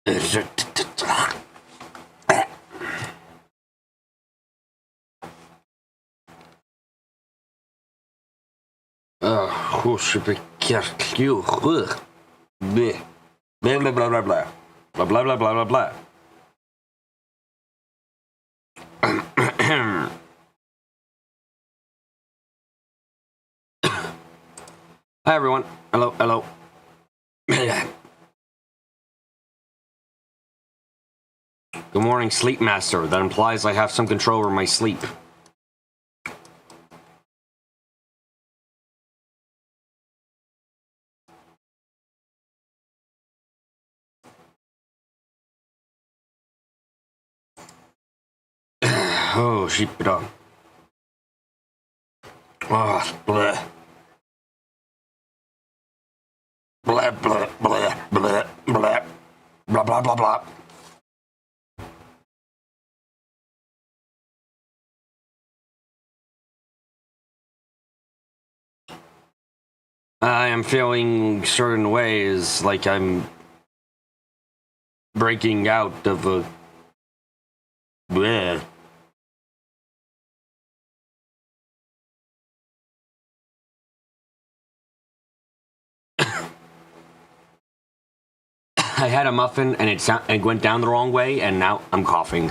Who should be careful? Blah blah blah blah blah blah blah blah blah blah blah. Hi everyone. Hello, hello. Good morning, Sleep Master. That implies I have some control over my sleep. Oh, sheep dog. Oh, blah. Blah, blah, blah, blah, blah, blah, blah, blah, blah. I am feeling certain ways like I'm breaking out of a... Bleh. I had a muffin and it went down the wrong way, and now I'm coughing.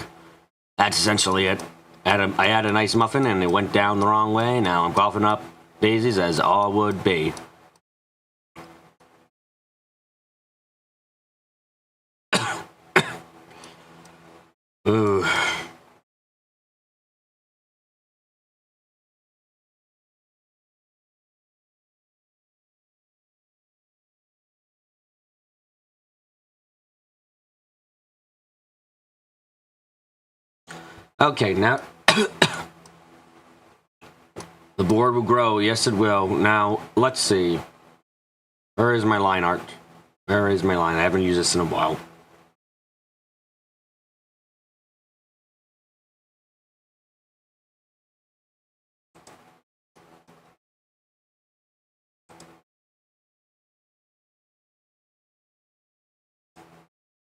That's essentially it. I had a nice muffin and it went down the wrong way. Now I'm coughing up daisies as all would be. Ooh. Okay, now the board will grow. Yes, it will. Now, let's see. Where is my line art? Where is my line? I haven't used this in a while.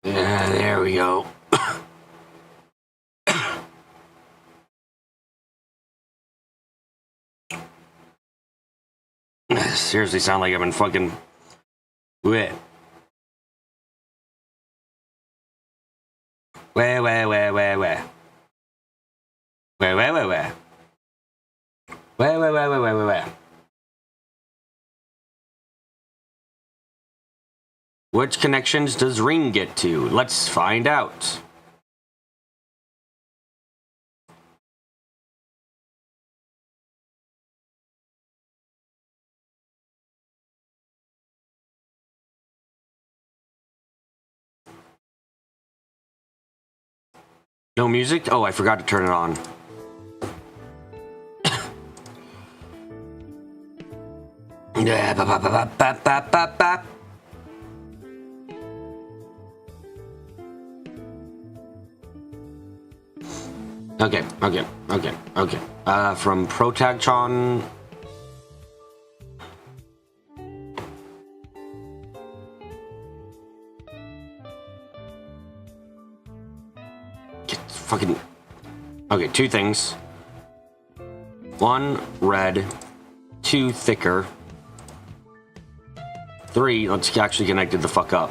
Yeah, there we go. Seriously sound like I've been fucking... Wait. Where. Where. Which connections does Ring get to? Let's find out. No music? Oh, I forgot to turn it on. Yeah, ba. Okay. From Protagtron. Fucking... Okay, two things. One, red. Two, thicker. Three, let's actually connect it the fuck up.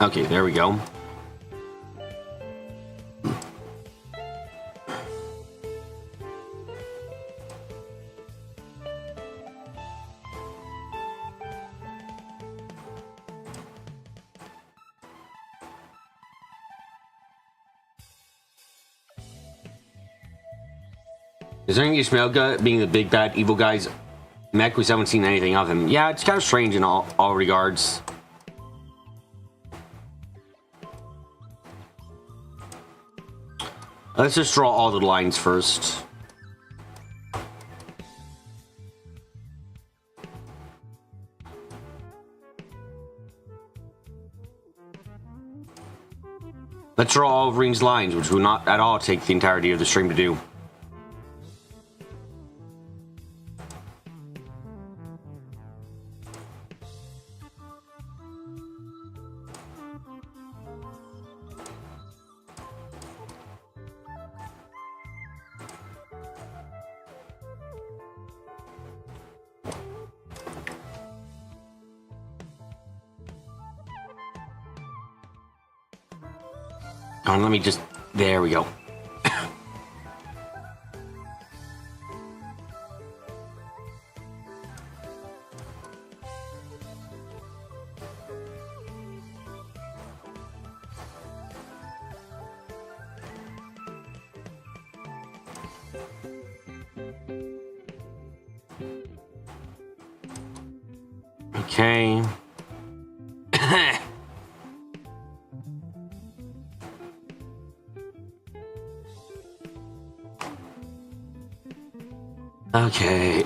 Okay, there we go. Is there anything you smell good being the big bad evil guy's mech? We haven't seen anything of him. Yeah, it's kind of strange in all regards. Let's just draw all the lines first. Let's draw all of Ring's lines, which will not at all take the entirety of the stream to do. Oh, let me just... There we go. Okay. Okay.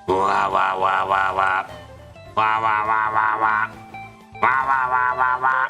Wah wah wah wah wah. Wah wah wah wah wah. Wah wah wah wah wah.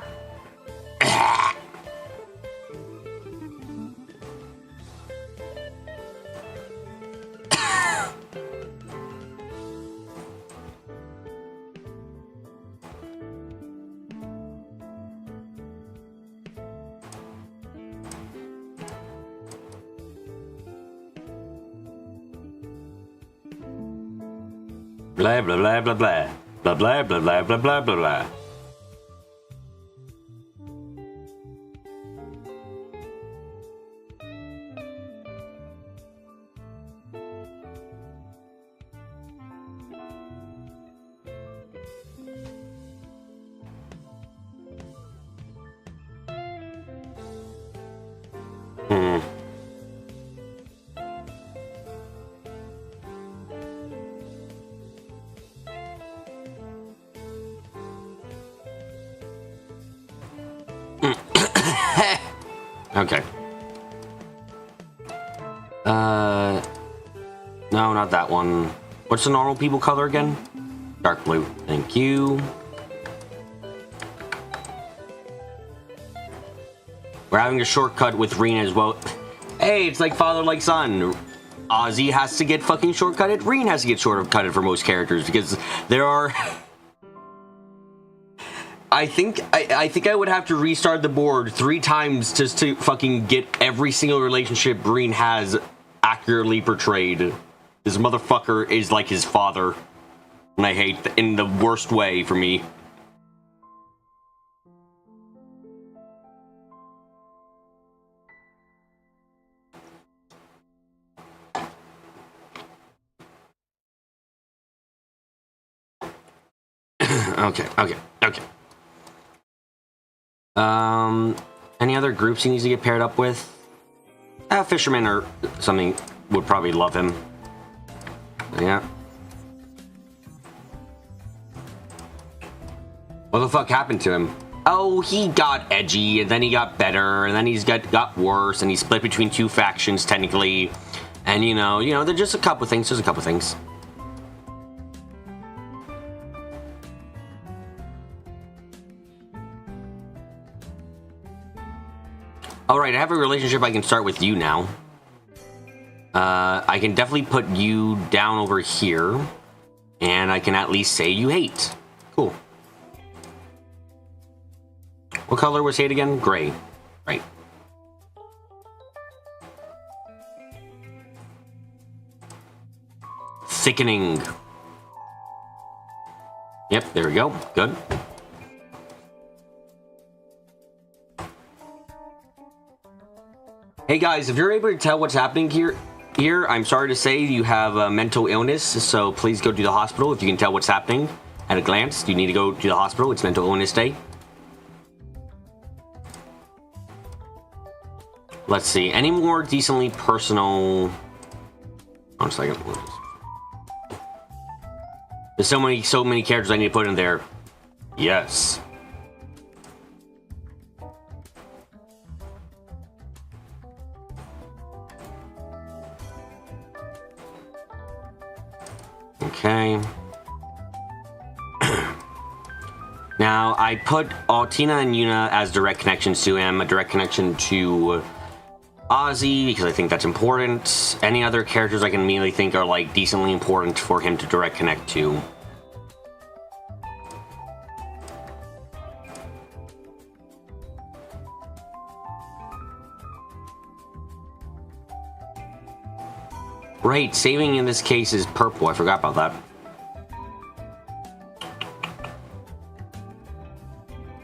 Blah blah blah blah blah. Blah blah blah blah blah blah blah blah. Okay. No, not that one. What's the normal people color again? Dark blue. Thank you. We're having a shortcut with Reen as well. Hey, it's like father like son. Ozzy has to get fucking shortcutted. Reen has to get shortcutted for most characters because there are... I think I would have to restart the board 3 times just to fucking get every single relationship Reen has accurately portrayed. This motherfucker is like his father, and I hate in the worst way for me. Okay. Any other groups he needs to get paired up with? Fisherman or something would probably love him. Yeah. What the fuck happened to him? Oh, he got edgy, and then he got better, and then he's got worse, and he split between 2 factions technically. And you know, there's just a couple things. There's a couple things. Alright, I have a relationship I can start with you now. I can definitely put you down over here. And I can at least say you hate. Cool. What color was hate again? Gray. Right. Thickening. Yep, there we go. Good. Hey guys, if you're able to tell what's happening here, I'm sorry to say you have a mental illness, so please go to the hospital if you can tell what's happening at a glance. You need to go to the hospital. It's mental illness day. Let's see. Any more decently personal... One second. There's so many characters I need to put in there. Yes. Okay. Now, I put Altina and Yuna as direct connections to him, a direct connection to Ozzy, because I think that's important. Any other characters I can immediately think are, like, decently important for him to direct connect to. Right, saving in this case is purple. I forgot about that.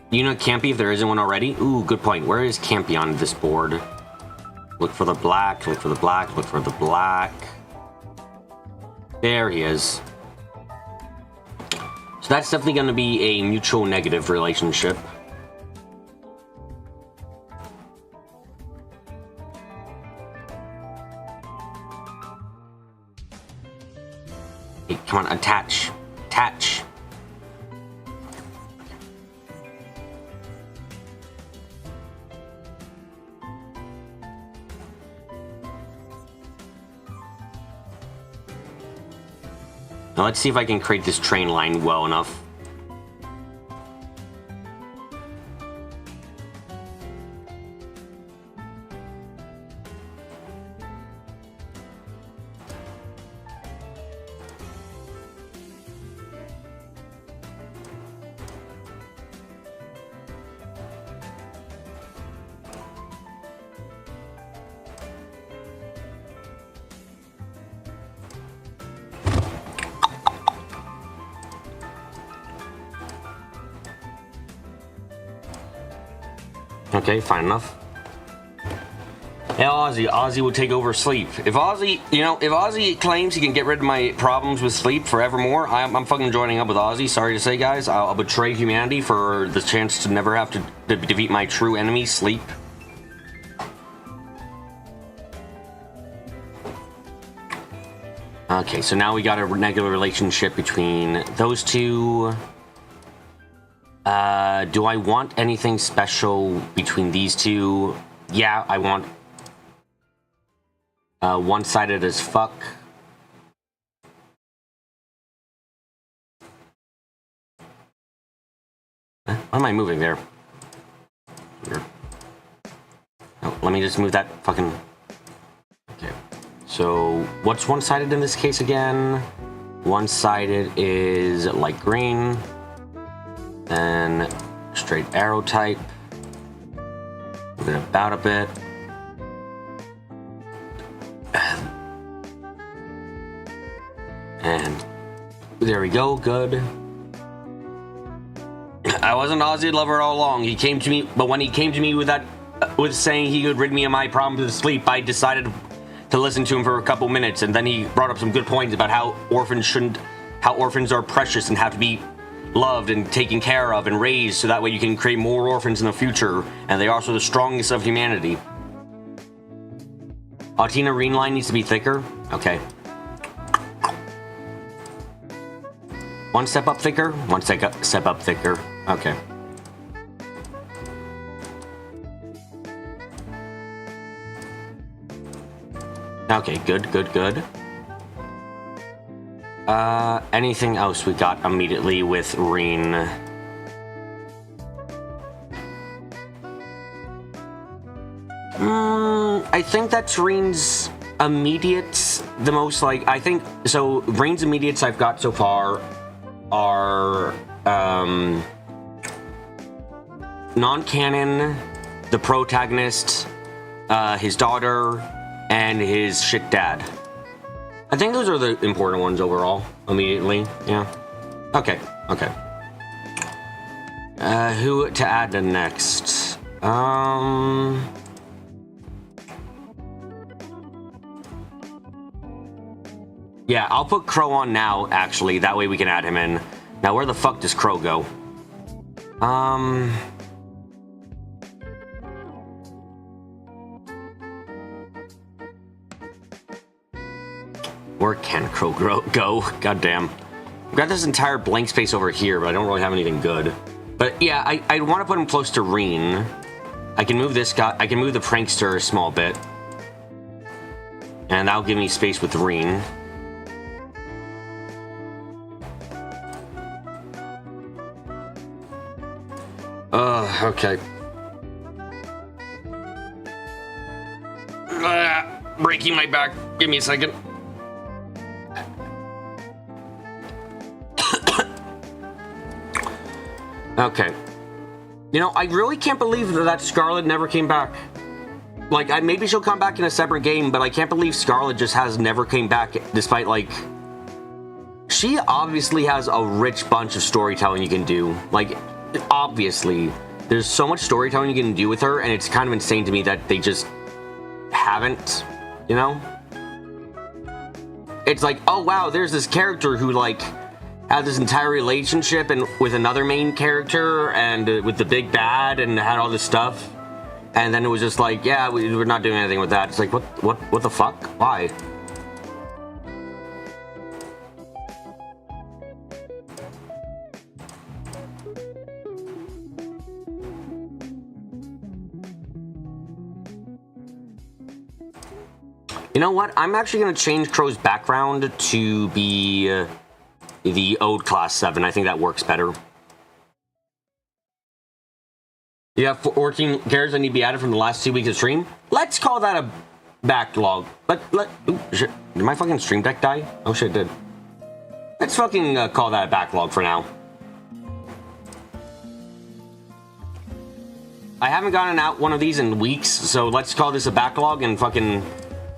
You know Campy if there isn't one already? Ooh, good point. Where is Campy on this board? Look for the black, look for the black, look for the black. There he is. So that's definitely going to be a mutual negative relationship. Hey, come on, attach. Attach. Now let's see if I can create this train line well enough. Okay, fine enough. Yeah, Ozzy will take over sleep. If Ozzy, if Ozzy claims he can get rid of my problems with sleep forevermore, I'm fucking joining up with Ozzy. Sorry to say, guys. I'll betray humanity for the chance to never have to defeat my true enemy, sleep. Okay, so now we got a negative relationship between those two. Do I want anything special between these two? Yeah, I want one-sided as fuck. Why am I moving there? Here. Oh, let me just move that fucking... Okay. So, what's one-sided in this case again? One-sided is light green. Then straight arrow type. Move it about a bit. And there we go, good. I wasn't an Ozzy lover all along. He came to me, but when he came to me with that, with saying he could rid me of my problems with sleep, I decided to listen to him for a couple minutes, and then he brought up some good points about how orphans are precious and have to be loved and taken care of and raised, so that way you can create more orphans in the future, and they are also the strongest of humanity. Altina Reen line needs to be thicker. Okay. One step up thicker, one step up thicker. Okay. Okay, good, good, good. Anything else we got immediately with Reen? I think that's Reen's immediates the most, like, I think, so Reen's immediates I've got so far are, non-canon, the protagonist, his daughter, and his shit dad. I think those are the important ones overall, immediately, yeah. Okay, okay. Who to add to next? Yeah, I'll put Crow on now, actually, that way we can add him in. Now, where the fuck does Crow go? Where can Crow go? God damn. I've got this entire blank space over here, but I don't really have anything good. But yeah, I want to put him close to Reen. I can move this guy. I can move the prankster a small bit. And that'll give me space with Reen. Okay. breaking my back. Give me a second. Okay. You know, I really can't believe that Scarlet never came back. Like, maybe she'll come back in a separate game, but I can't believe Scarlet just has never came back, despite, like... She obviously has a rich bunch of storytelling you can do. Like, obviously. There's so much storytelling you can do with her, and it's kind of insane to me that they just haven't, you know? It's like, oh wow, there's this character who, like, had this entire relationship and with another main character and with the big bad and had all this stuff. And then it was just like, yeah, we're not doing anything with that. It's like, what the fuck? Why? You know what? I'm actually going to change Crow's background to be the Ode Class 7. I think that works better. You have 14 characters that need to be added from the last 2 weeks of stream. Let's call that a backlog. Ooh, shit. Did my fucking stream deck die? Oh shit, it did. Let's fucking call that a backlog for now. I haven't gotten out one of these in weeks, so let's call this a backlog and fucking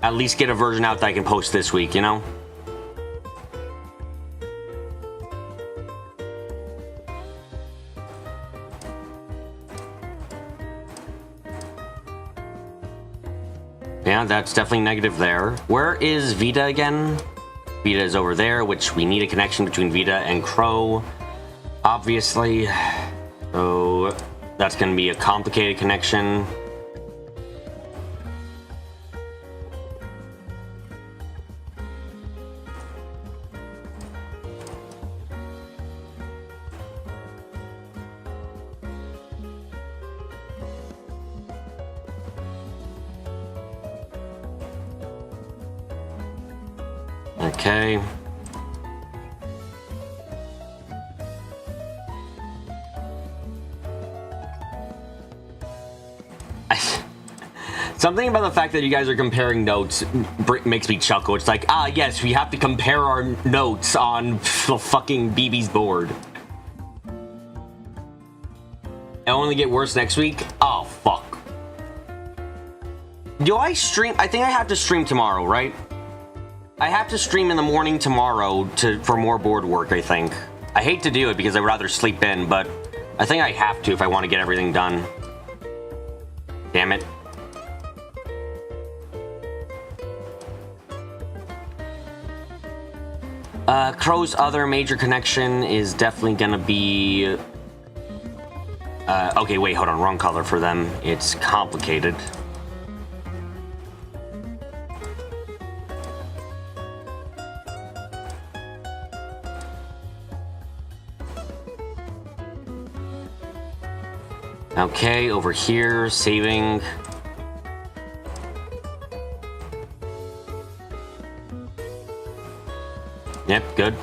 at least get a version out that I can post this week, you know? Yeah, that's definitely negative there. Where is Vita again? Vita is over there, which we need a connection between Vita and Crow, obviously. So that's going to be a complicated connection. Okay. Something about the fact that you guys are comparing notes makes me chuckle. It's like, ah, yes, we have to compare our notes on the fucking BB's board. It'll only get worse next week? Oh, fuck. Do I stream? I think I have to stream tomorrow, right? I have to stream in the morning tomorrow for more board work, I think. I hate to do it because I'd rather sleep in, but I think I have to if I want to get everything done. Damn it. Crow's other major connection is definitely gonna be... okay, wait, hold on. Wrong color for them. It's complicated. Okay, over here, saving. Yep, good.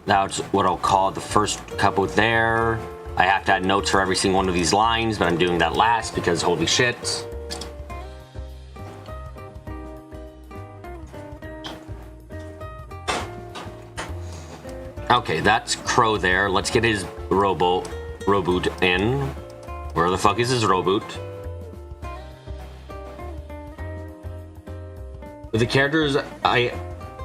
That's what I'll call the first couple there. I have to add notes for every single one of these lines, but I'm doing that last because holy shit. Okay, that's Crow there. Let's get his reboot in. Where the fuck is his reboot? With the characters I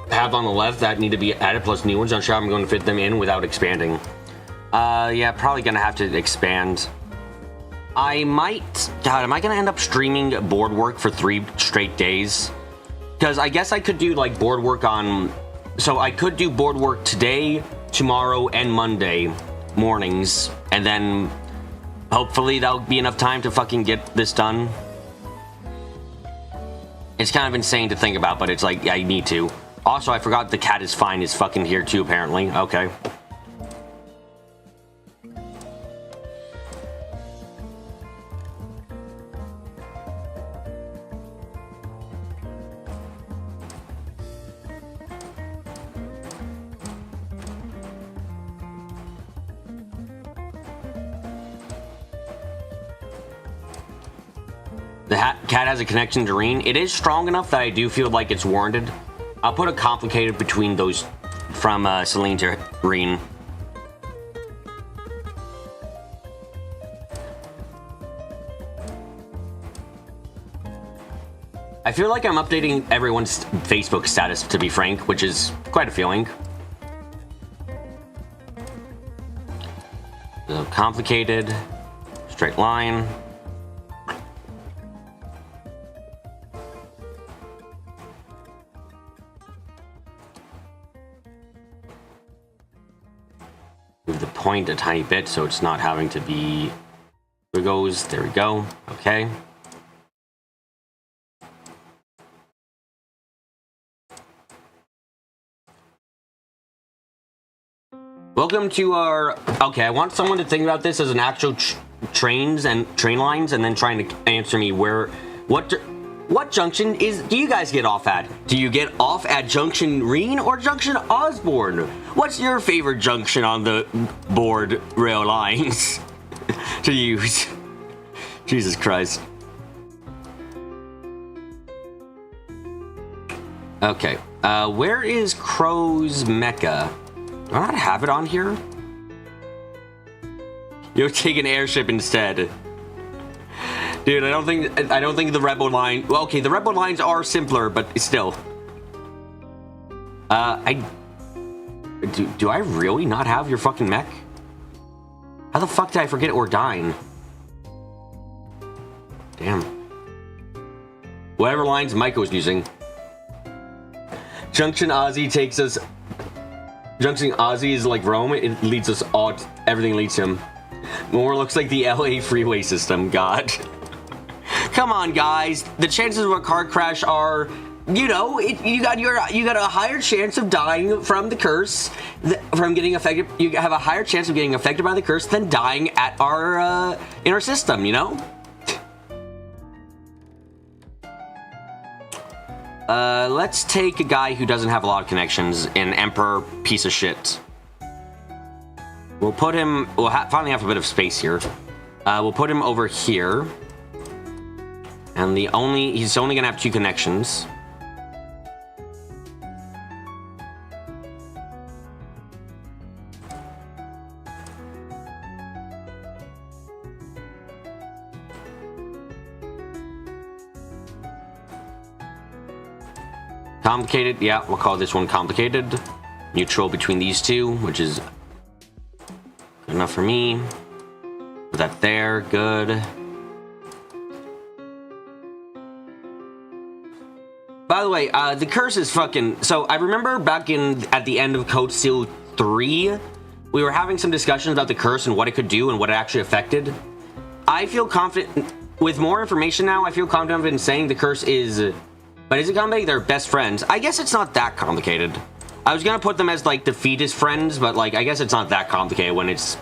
have on the left that need to be added plus new ones, I'm sure I'm going to fit them in without expanding. Yeah, probably gonna have to expand. I might... God, am I gonna end up streaming board work for 3 straight days? Because I guess I could do, like, board work on... So I could do board work today, tomorrow, and Monday mornings, and then hopefully that'll be enough time to fucking get this done. It's kind of insane to think about, but it's like, yeah, you need to. Also, I forgot the cat is fine is fucking here too, apparently. Okay. The cat has a connection to Reen. It is strong enough that I do feel like it's warranted. I'll put a complicated between those from Celine to Reen. I feel like I'm updating everyone's Facebook status, to be frank, which is quite a feeling. So complicated, straight line. Move the point a tiny bit so it's not having to be... There it goes, there we go, okay. Welcome to our... Okay, I want someone to think about this as an actual trains and train lines and then trying to answer me where... What junction do you guys get off at? Do you get off at Junction Reen or Junction Osborne? What's your favorite junction on the board rail lines to use? Jesus Christ. Okay, where is Crow's Mecca? Do I not have it on here? You'll take an airship instead. Dude, I don't think the Rebel line... Well, okay, the Rebel lines are simpler, but still. Do I really not have your fucking mech? How the fuck did I forget we're dying? Damn. Whatever lines Mike was using. Junction Ozzy takes us... Junction Ozzy is like Rome. It leads us all... Everything leads him. More looks like the LA freeway system. God. Come on, guys. The chances of a car crash are, you know, you got a higher chance of dying from the curse, from getting affected. You have a higher chance of getting affected by the curse than dying at our in our system. You know. Let's take a guy who doesn't have a lot of connections, an Emperor piece of shit. We'll put him. We'll finally have a bit of space here. We'll put him over here. And he's only gonna have 2 connections. Complicated, yeah, we'll call this one complicated. Neutral between these two, which is good enough for me. Put that there, good. By the way, the curse is fucking... So, I remember back at the end of Code Steel 3, we were having some discussions about the curse and what it could do and what it actually affected. I feel confident... With more information now, I feel confident in saying the curse is... But is it complicated? They're best friends. I guess it's not that complicated. I was gonna put them as, like, the fetus friends, but, like, I guess it's not that complicated when it's...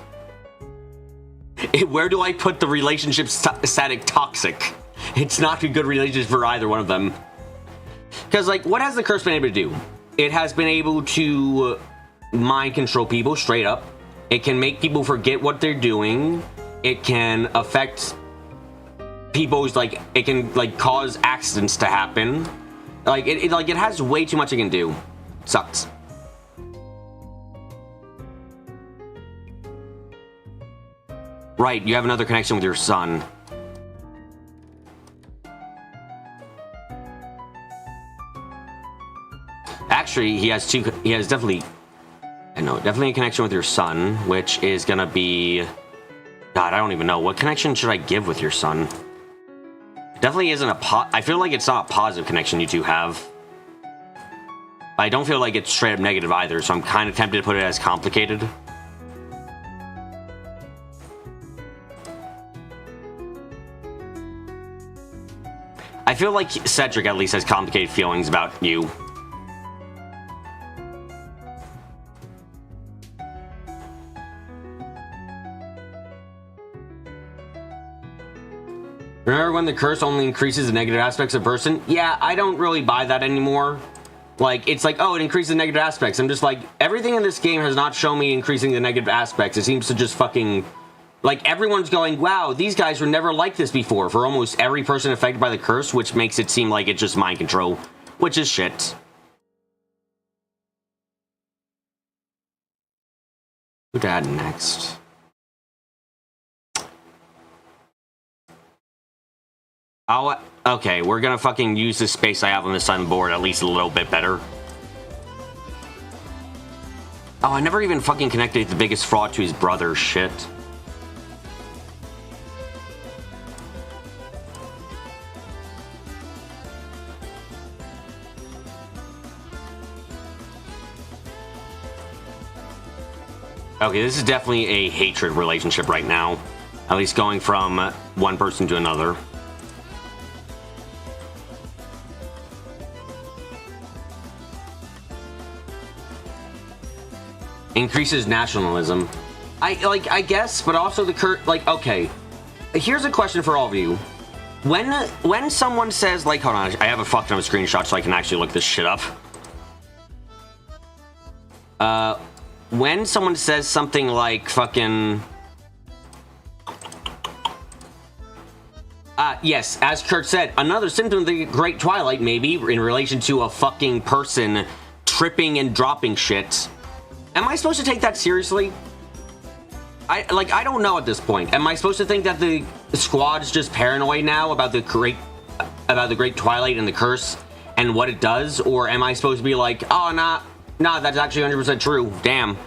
Where do I put the relationship static toxic? It's not a good relationship for either one of them. Because, like, what has the curse been able to do? It has been able to mind control people straight up. It can make people forget what they're doing. It can affect people's, like, it can, like, cause accidents to happen. Like, it has way too much it can do. Sucks. Right, you have another connection with your son. Actually, he has definitely a connection with your son, which is gonna be... God, I don't even know. What connection should I give with your son? Definitely isn't I feel like it's not a positive connection you two have. I don't feel like it's straight up negative either, so I'm kind of tempted to put it as complicated. I feel like Cedric at least has complicated feelings about you. Remember when the curse only increases the negative aspects of a person? Yeah, I don't really buy that anymore. Like, it's like, oh, it increases negative aspects. I'm just like, everything in this game has not shown me increasing the negative aspects. It seems to just fucking Like, everyone's going, wow, these guys were never like this before for almost every person affected by the curse, which makes it seem like it's just mind control, which is shit. Who to add next? Okay, we're gonna fucking use this space I have on this side of the board at least a little bit better. Oh, I never even fucking connected the biggest fraud to his brother. Shit. Okay, this is definitely a hatred relationship right now. At least going from one person to another. Increases nationalism. I guess, but also okay. Here's a question for all of you. When someone says, like, hold on, I have a fuck ton of screenshots so I can actually look this shit up. When someone says something like fucking... yes, as Kurt said, another symptom of the Great Twilight, maybe, in relation to a fucking person tripping and dropping shit. Am I supposed to take that seriously? I don't know at this point. Am I supposed to think that the squad's just paranoid now about the Great Twilight and the curse and what it does? Or am I supposed to be like, oh, nah, that's actually 100% true. Damn.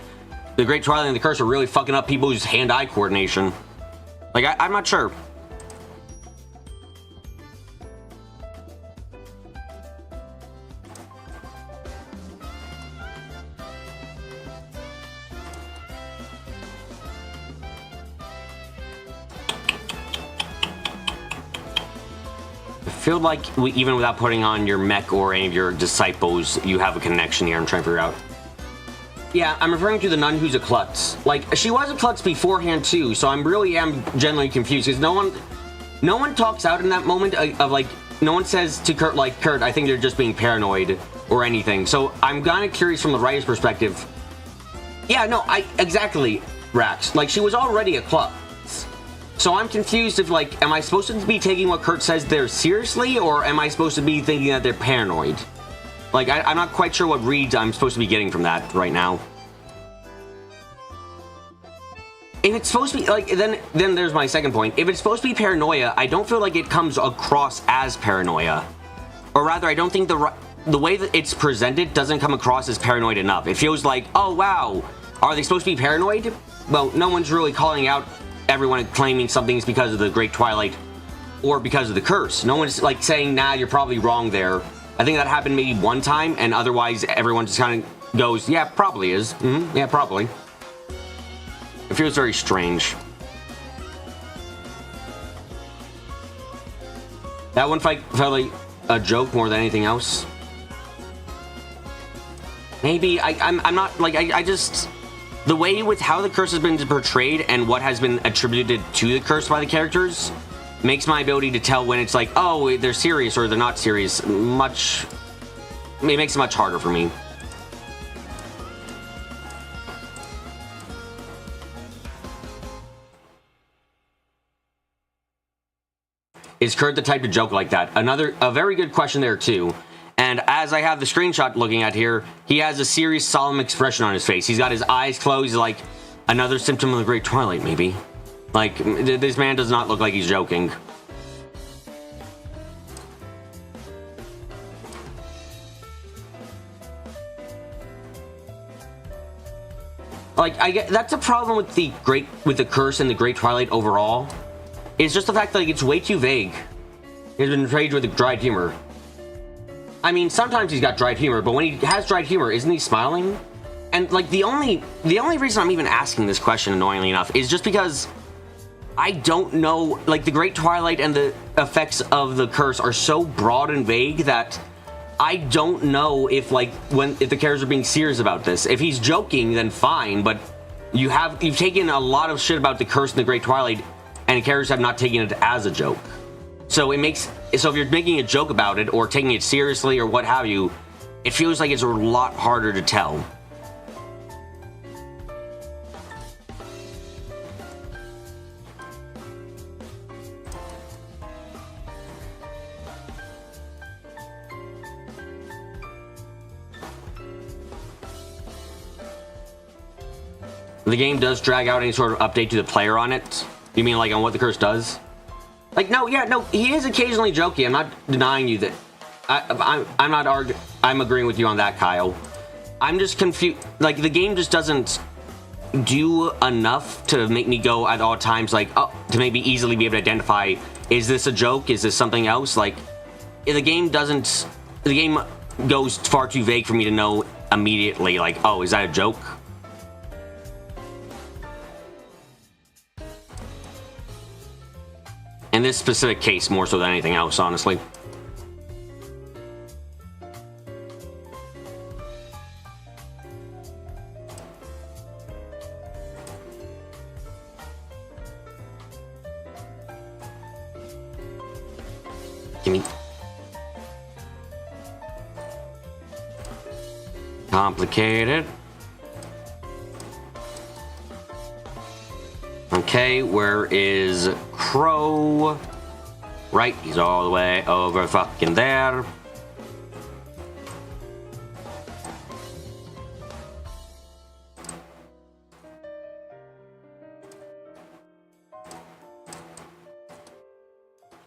The Great Twilight and the curse are really fucking up people's hand-eye coordination. Like, I'm not sure. I feel like even without putting on your mech or any of your disciples, you have a connection here. I'm trying to figure out. Yeah, I'm referring to the nun who's a klutz. Like, she was a klutz beforehand too, so I'm generally confused because no one talks out in that moment of like, no one says to Kurt like, Kurt, I think you're just being paranoid or anything. So I'm kind of curious from the writer's perspective. Yeah, no, exactly, Rax. Like, she was already a klutz. So I'm confused if, like, am I supposed to be taking what Kurt says there seriously, or am I supposed to be thinking that they're paranoid? Like, I'm not quite sure what reads I'm supposed to be getting from that right now. If it's supposed to be, like, then there's my second point. If it's supposed to be paranoia, I don't feel like it comes across as paranoia. Or rather, I don't think the way that it's presented doesn't come across as paranoid enough. It feels like, oh, wow, are they supposed to be paranoid? Well, no one's really calling out everyone claiming something's because of the Great Twilight or because of the curse. No one's like saying, nah, you're probably wrong there. I think that happened maybe one time, and otherwise everyone just kind of goes, yeah, probably is. Yeah, probably. It feels very strange. That one fight felt like a joke more than anything else. Maybe I'm not like I just. The way with how the curse has been portrayed and what has been attributed to the curse by the characters makes my ability to tell when it's like, oh, they're serious or they're not serious, it makes it much harder for me. Is Kurt the type to joke like that? A very good question there too. And as I have the screenshot looking at here, he has a serious, solemn expression on his face. He's got his eyes closed. He's like, another symptom of the Great Twilight, maybe. Like, this man does not look like he's joking. Like, that's a problem with the curse and the Great Twilight overall. It's just the fact that like, it's way too vague. He's been portrayed with dried humor. I mean, sometimes he's got dried humor, but when he has dried humor, isn't he smiling? And like the only reason I'm even asking this question, annoyingly enough, is just because I don't know. Like the Great Twilight and the effects of the curse are so broad and vague that I don't know if if the characters are being serious about this. If he's joking, then fine. But you've taken a lot of shit about the curse and the Great Twilight, and the characters have not taken it as a joke. So if you're making a joke about it or taking it seriously or what have you, it feels like it's a lot harder to tell. the game does drag out any sort of update to the player on it. You mean like on what the curse does? Like, no, yeah, no, he is occasionally jokey. I'm not denying you that. I'm not arguing. I'm agreeing with you on that, Kyle. I'm just confused. Like, the game just doesn't do enough to make me go at all times, like, oh, to maybe easily be able to identify, is this a joke? Is this something else? Like, the game doesn't. The game goes far too vague for me to know immediately, like, oh, is that a joke? In this specific case, more so than anything else, honestly. Gimme. Complicated. Okay, where is Crow? Right, he's all the way over fucking there.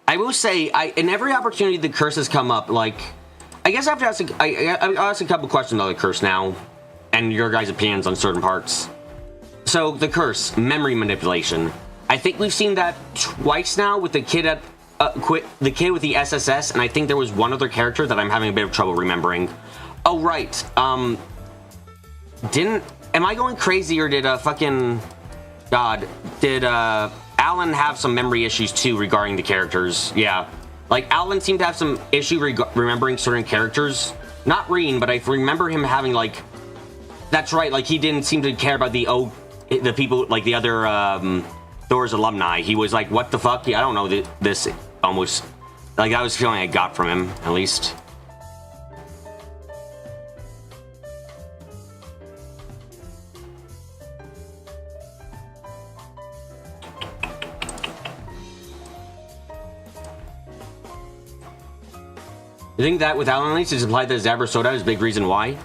I will say, in every opportunity the curse has come up, like, I guess I have to ask, I'll ask a couple questions on the curse now, and your guys' opinions on certain parts. So, the curse, memory manipulation. I think we've seen that twice now with the kid at, the kid with the SSS, and I think there was one other character that I'm having a bit of trouble remembering. Oh, right, am I going crazy, or did, did, Alan have some memory issues too regarding the characters? Yeah. Like, Alan seemed to have some issue remembering certain characters. Not Reen, but I remember him having, like... That's right, like, he didn't seem to care about the people, like, the other, Thor's alumni. He was like, what the fuck? Yeah, I don't know this almost... Like, that was the feeling I got from him, at least. You think that with Alan Leeds is implied that Zabra Soda is a big reason why?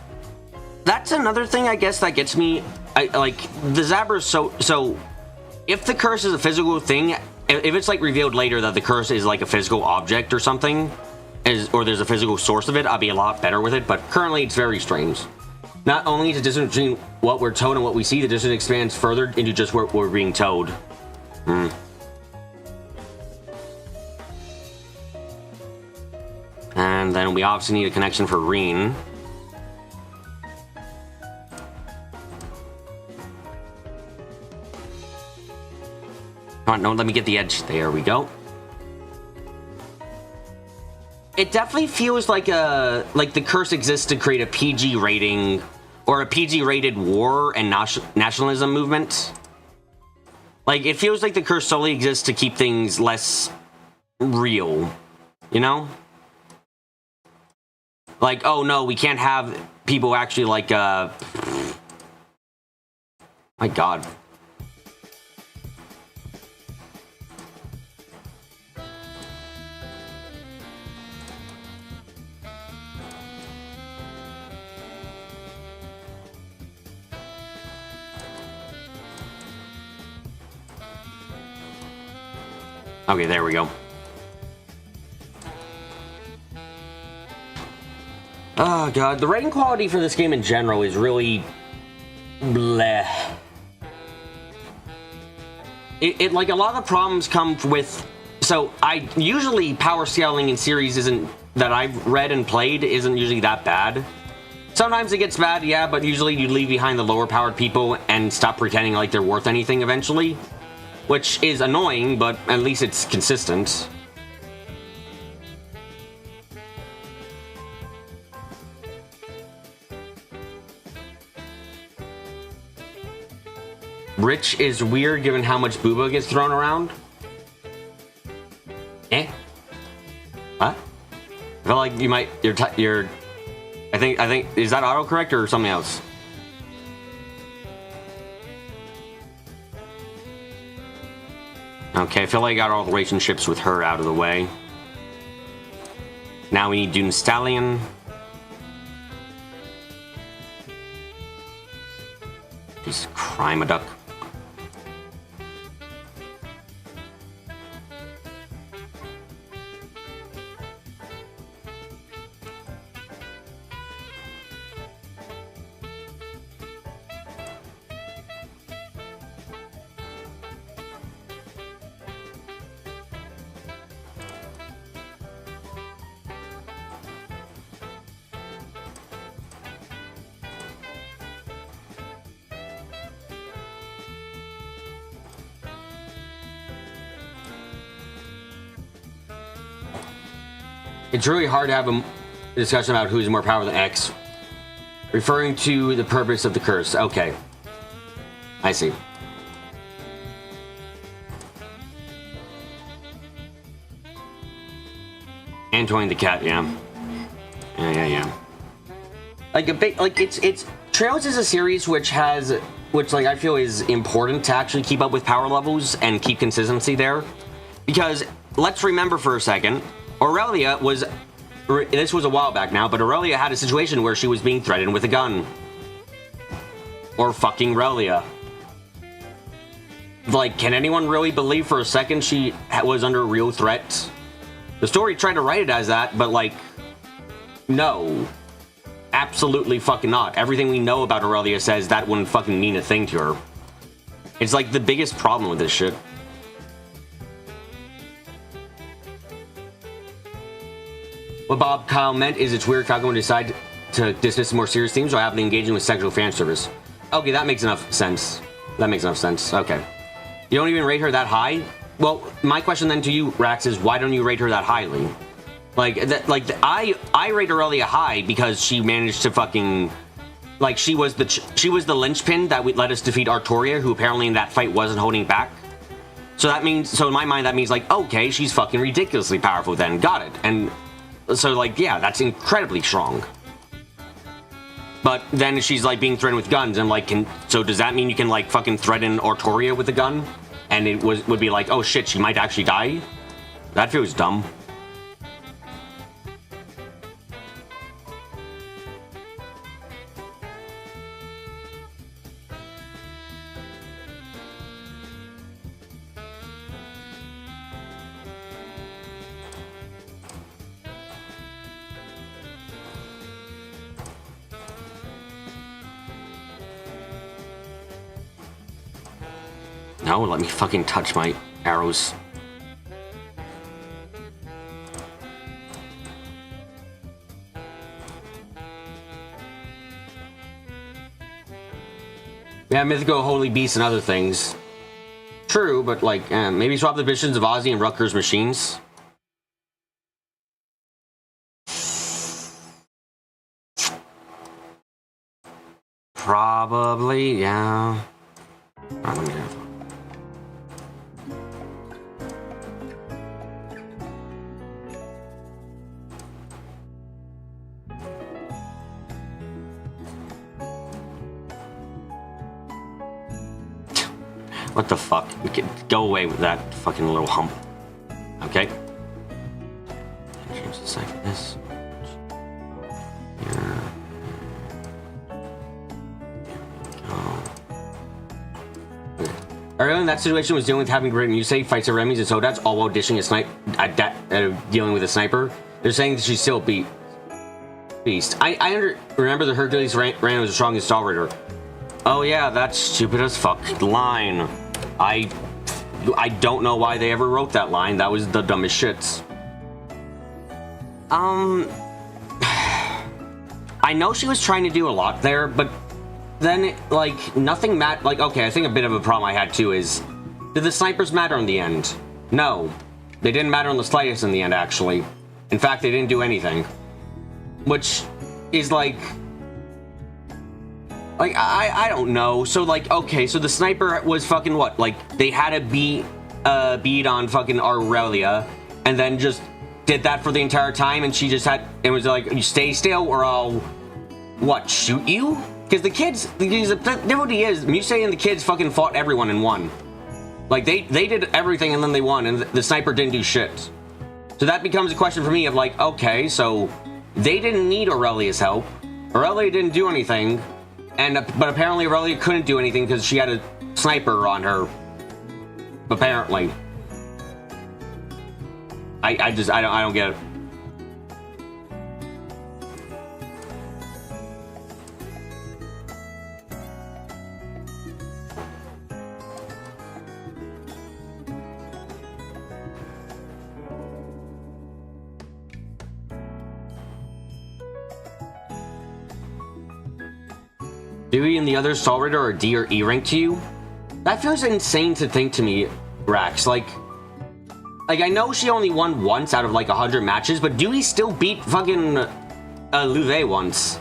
That's another thing, I guess, that gets me. Like, the Zabra so if the curse is a physical thing, if it's like revealed later that the curse is like a physical object or something, or there's a physical source of it, I'll be a lot better with it. But currently, it's very strange. Not only is it dissonance between what we're told and what we see, the dissonance expands further into just what we're being told. And then we obviously need a connection for Reen. Come on, no, let me get the edge. There we go. It definitely feels like the curse exists to create a PG rating or a PG rated war and nationalism movement. Like, it feels like the curse solely exists to keep things less real, you know? Like, oh no, we can't have people actually like, my god. Okay, there we go. Oh god, the writing quality for this game in general is really bleh. It like a lot of the problems come with, so I usually power scaling in series isn't that I've read and played isn't usually that bad. Sometimes it gets bad, yeah, but usually you leave behind the lower powered people and stop pretending like they're worth anything eventually, which is annoying, but at least it's consistent. Rich is weird given how much booba gets thrown around. Eh? What? I feel like you might. You're. I think. Is that autocorrect or something else? Okay, I feel like I got all the relationships with her out of the way. Now we need Dune Stallion. Jesus Christ. Primaduck. It's really hard to have a discussion about who's more powerful than X. Referring to the purpose of the curse. Okay. I see. Antoine the cat, yeah. Yeah. Like a big, like it's Trails is a series which like I feel is important to actually keep up with power levels and keep consistency there. Because let's remember for a second, Aurelia was, this was a while back now, but Aurelia had a situation where she was being threatened with a gun. Or fucking Relia. Like, can anyone really believe for a second she was under real threat? The story tried to write it as that, but like, no. Absolutely fucking not. Everything we know about Aurelia says that wouldn't fucking mean a thing to her. It's like the biggest problem with this shit. What Bob Kyle meant is it's weird Falcon would decide to dismiss more serious themes while happily engaging with sexual fan service. Okay, that makes enough sense. That makes enough sense. Okay. You don't even rate her that high? Well, my question then to you, Rax, is why don't you rate her that highly? I rate Aurelia high because she managed to fucking, like, she was the linchpin that let us defeat Artoria, who apparently in that fight wasn't holding back. So that means, so in my mind, that means like, okay, she's fucking ridiculously powerful then. Got it. And so, like, yeah, that's incredibly strong. But then she's, like, being threatened with guns, and, like, so does that mean you can, like, fucking threaten Artoria with a gun? And it would be like, oh shit, she might actually die? That feels dumb. No, let me fucking touch my arrows. Yeah, Mythical Holy Beasts and other things. True, but like, maybe swap the visions of Ozzy and Rutger's machines. Probably, yeah. What the fuck? We can go away with that fucking little hump. Okay. Change the side of this. Here. Earlier in that situation was dealing with having great music, fights her enemies and Sodats, all while dishing a dealing with a sniper. They're saying that she's still a beast. I remember the Hercules ran was the strongest Star Raider. Oh yeah, that's stupid as fuck line. I don't know why they ever wrote that line. That was the dumbest shits. I know she was trying to do a lot there, but then, like, nothing like, okay, I think a bit of a problem I had too is, did the snipers matter in the end? No. They didn't matter in the slightest in the end, actually. In fact, they didn't do anything. Which is like, I don't know. So, like, okay, so the sniper was fucking what? Like, they had a bead on fucking Aurelia, and then just did that for the entire time, and she just had, it was like, you stay still or I'll, what, shoot you? Because the kids, the difficulty is, Musei and the kids fucking fought everyone and won. Like, they did everything and then they won, and the sniper didn't do shit. So that becomes a question for me of like, okay, so they didn't need Aurelia's help. Aurelia didn't do anything. And but apparently Aurelia couldn't do anything because she had a sniper on her. Apparently. I don't get it. Dewey and the other Soul Rider are D or E rank to you? That feels insane to think to me, Rax. Like I know she only won once out of like 100 matches, but Dewey still beat fucking Louvet once.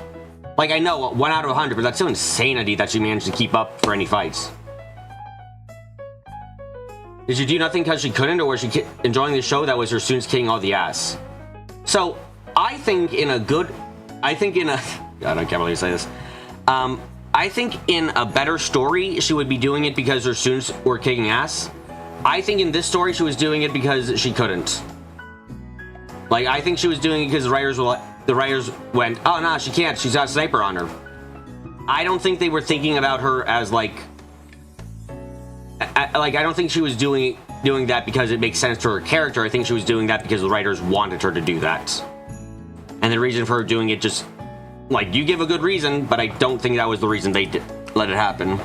Like, I know 1 out of 100, but that's still insanity that she managed to keep up for any fights. Did she do nothing because she couldn't, or was she enjoying the show that was her students kicking all the ass? So I think in a God, I can't really say this. I think in a better story, she would be doing it because her students were kicking ass. I think in this story, she was doing it because she couldn't. Like, I think she was doing it because the writers went, oh, no, she can't. She's got a sniper on her. I don't think they were thinking about her as, like, I don't think she was doing that because it makes sense to her character. I think she was doing that because the writers wanted her to do that. And the reason for her doing it just, like, you give a good reason, but I don't think that was the reason they let it happen.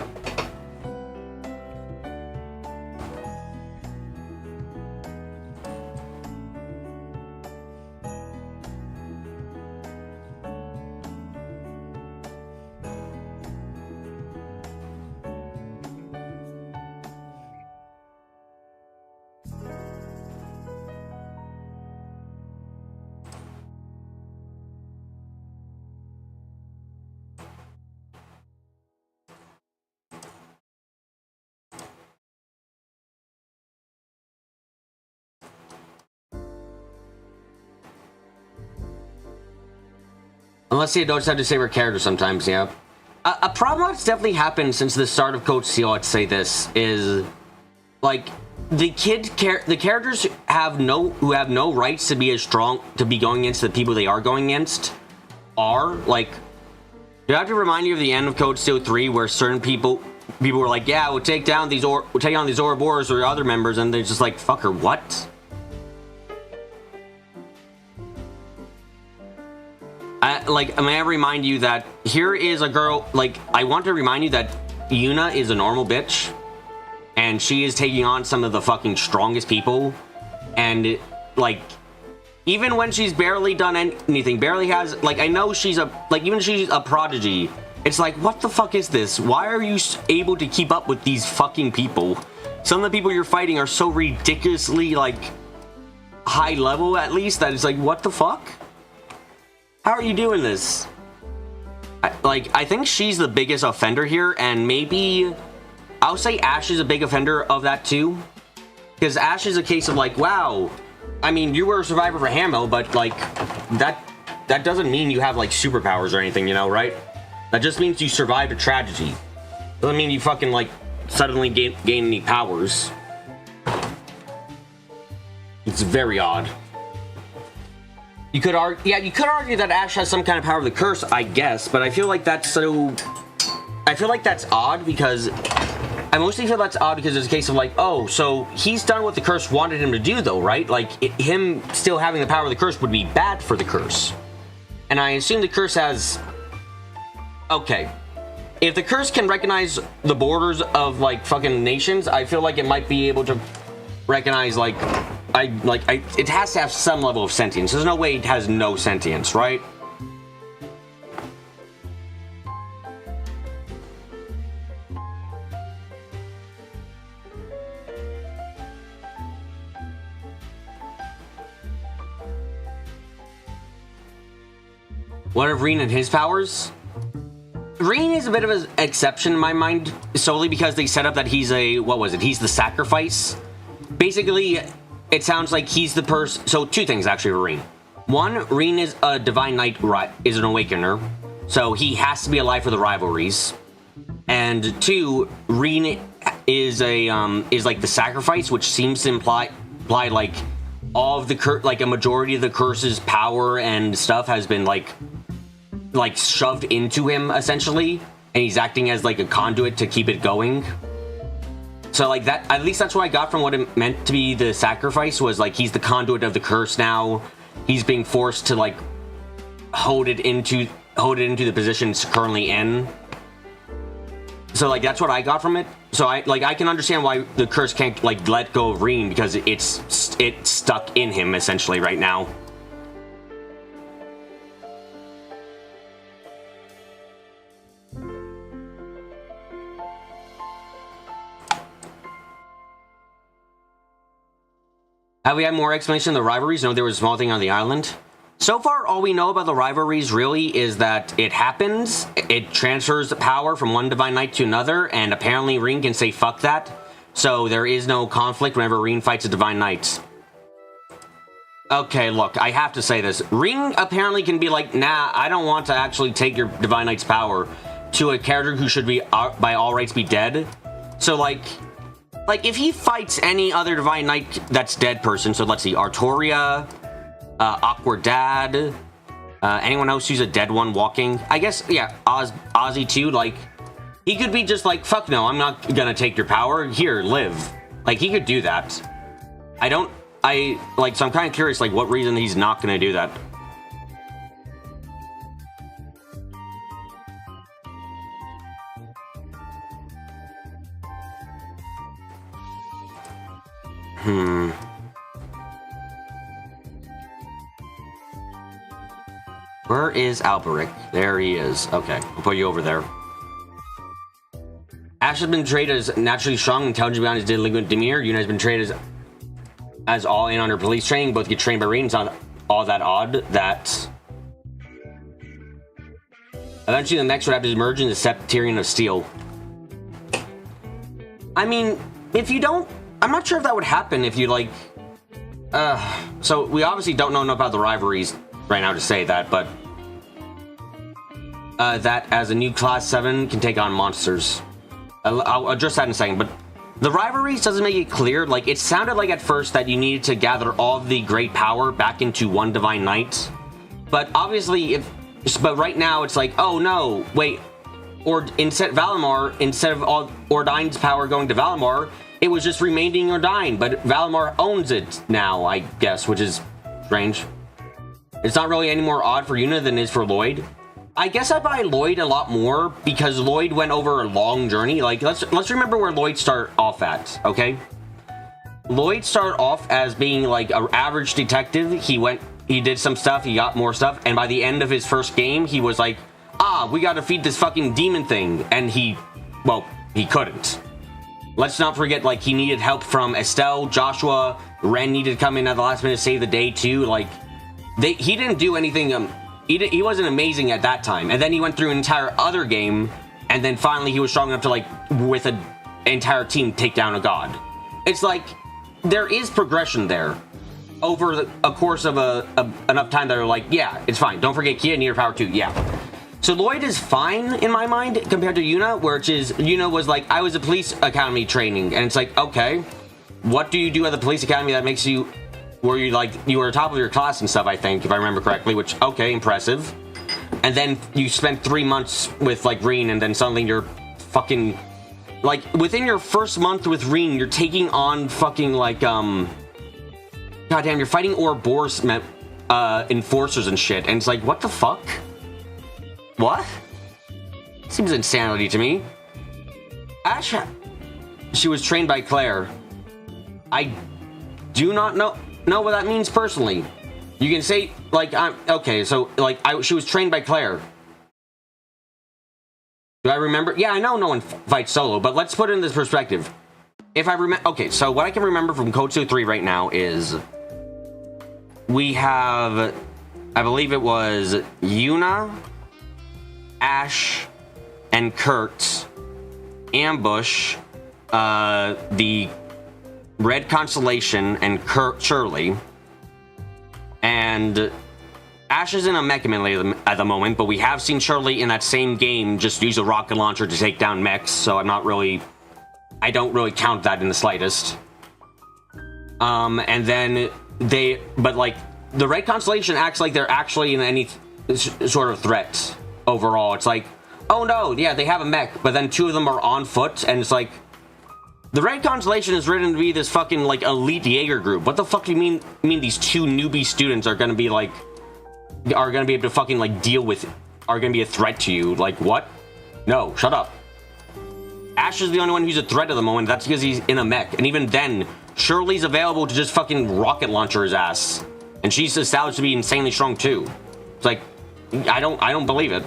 Unless the adults have to save her character sometimes, yeah. A problem that's definitely happened since the start of Code Seal, I'd say this, is, like, the characters who have no rights to be as strong, to be going against the people they are going against, like, do I have to remind you of the end of Code Seal 3, where certain people were like, yeah, we'll take down these Ouroboros or other members, and they're just like, fucker, what? May I remind you that here is a girl, like, I want to remind you that Yuna is a normal bitch, and she is taking on some of the fucking strongest people, and, like, even when she's barely done anything, barely has, like, I know she's even she's a prodigy, it's like, what the fuck is this? Why are you able to keep up with these fucking people? Some of the people you're fighting are so ridiculously, like, high level, at least, that it's like, what the fuck? How are you doing this? I think she's the biggest offender here, and maybe I'll say Ash is a big offender of that too. Because Ash is a case of like, wow, I mean, you were a survivor for Hamo, but like, that doesn't mean you have like superpowers or anything, you know, right? That just means you survived a tragedy. Doesn't mean you fucking like suddenly gain any powers. It's very odd. You could argue that Ash has some kind of power of the curse, I guess, but I feel like that's odd because I mostly feel that's odd because it's a case of like, oh, so he's done what the curse wanted him to do, though, right? Like, him still having the power of the curse would be bad for the curse. And I assume the curse has... Okay. If the curse can recognize the borders of, like, fucking nations, I feel like it might be able to recognize, like... it has to have some level of sentience. There's no way it has no sentience, right? What of Reen and his powers? Reen is a bit of an exception in my mind, solely because they set up that he's he's the sacrifice. Basically, it sounds like he's the person. So two things actually for Reen. One, Reen is a divine knight, is an awakener, so he has to be alive for the rivalries. And two, Reen is like the sacrifice, which seems to imply like all of the a majority of the curse's power and stuff has been like shoved into him essentially. and he's acting as like a conduit to keep it going. So like that, at least that's what I got from what it meant to be the sacrifice, was like he's the conduit of the curse now. He's being forced to like hold it into the position it's currently in. So like that's what I got from it. So I can understand why the curse can't like let go of Rean, because it's stuck in him essentially right now. Have we had more explanation of the rivalries? No, there was a small thing on the island. So far, all we know about the rivalries really is that it happens, it transfers the power from one Divine Knight to another, and apparently Rean can say fuck that. So there is no conflict whenever Rean fights a Divine Knight. Okay, look, I have to say this. Rean apparently can be like, nah, I don't want to actually take your Divine Knight's power, to a character who should be, by all rights, be dead. So like if he fights any other Divine Knight that's dead person, so let's see, Artoria, Awkward Dad, anyone else who's a dead one walking, I guess, yeah, Ozzy too, like, he could be just like, fuck no, I'm not gonna take your power, here, live. Like, he could do that. So I'm kind of curious, like, what reason he's not gonna do that. Where is Alberic? There he is. Okay, I'll put you over there. Ash has been portrayed as naturally strong, intelligent beyond his delinquent demeanor. Yuna has been portrayed as all in on her police training. Both get trained by Rean. It's not all that odd that eventually the next would have to emerge in the Septarian of Steel. I mean, if you don't, I'm not sure if that would happen if you like. So we obviously don't know enough about the rivalries right now to say that, but that as a new class 7 can take on monsters. I'll address that in a second, but the rivalries doesn't make it clear. Like, it sounded like at first that you needed to gather all the great power back into one Divine Knight, but obviously but right now it's like, oh no, wait, or instead of all Ordain's power going to Valimar, it was just remaining Ordain, but Valimar owns it now, I guess, which is strange. It's not really any more odd for Yuna than it is for Lloyd. I guess I buy Lloyd a lot more because Lloyd went over a long journey. Like, let's remember where Lloyd started off at, okay? Lloyd started off as being like an average detective. He did some stuff, he got more stuff, and by the end of his first game, he was like, we gotta defeat this fucking demon thing, and he couldn't. Let's not forget, like, he needed help from Estelle, Joshua, Ren needed to come in at the last minute to save the day too. Like, he didn't do anything, he wasn't amazing at that time, and then he went through an entire other game, and then finally he was strong enough to, like, with an entire team, take down a god. It's like, there is progression there over a course of enough time that are like, yeah, it's fine. Don't forget Kia, Near Power 2, yeah. So Lloyd is fine in my mind compared to Yuna, Yuna was like, I was a police academy training, and it's like, okay, what do you do at the police academy that makes you, where you were top of your class and stuff, I think, if I remember correctly, which, okay, impressive. And then you spent 3 months with, like, Rean, and then suddenly you're fucking, like, within your first month with Rean, you're taking on fucking, like, goddamn, you're fighting Ouroboros enforcers and shit, and it's like, what the fuck? What? Seems insanity to me. Ash, she was trained by Claire. I do not know what that means personally. You can say, like, okay, so, like, she was trained by Claire. Do I remember? Yeah, I know no one fights solo, but let's put it in this perspective. If I remember, okay, so what I can remember from Kotsu 3 right now is we have, I believe it was Yuna, Ash, and Kurt ambush the Red Constellation and Shirley, and Ash is in a mech melee at the moment, but we have seen Shirley in that same game just use a rocket launcher to take down mechs, so I don't really count that in the slightest. And then but like, the Red Constellation acts like they're actually in any sort of threat overall. It's like, oh no, yeah, they have a mech, but then 2 of them are on foot, and it's like, the Red Constellation is written to be this fucking, like, elite Jaeger group. What the fuck do you mean these 2 newbie students are gonna be, like, are gonna be able to fucking, like, deal with, are gonna be a threat to you? Like, what? No, shut up. Ash is the only one who's a threat at the moment. That's because he's in a mech. And even then, Shirley's available to just fucking rocket launcher his ass. And she's established to be insanely strong, too. It's like, I don't believe it.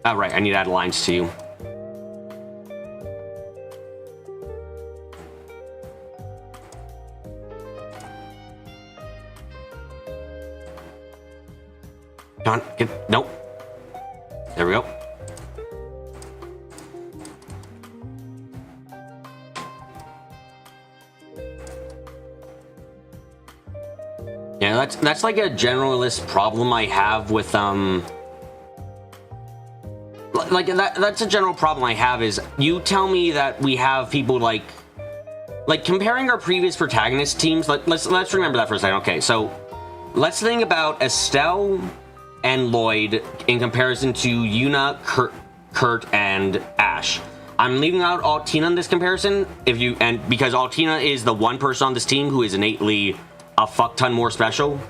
Oh, right, I need to add lines to you. John, nope. There we go. Yeah, that's like a generalist problem I have with like that's a general problem I have is you tell me that we have people like comparing our previous protagonist teams. Let's remember that for a second. Okay, so let's think about Estelle and Lloyd in comparison to Yuna, Kurt, and Ash. I'm leaving out Altina in this comparison because Altina is the one person on this team who is innately a fuck ton more special.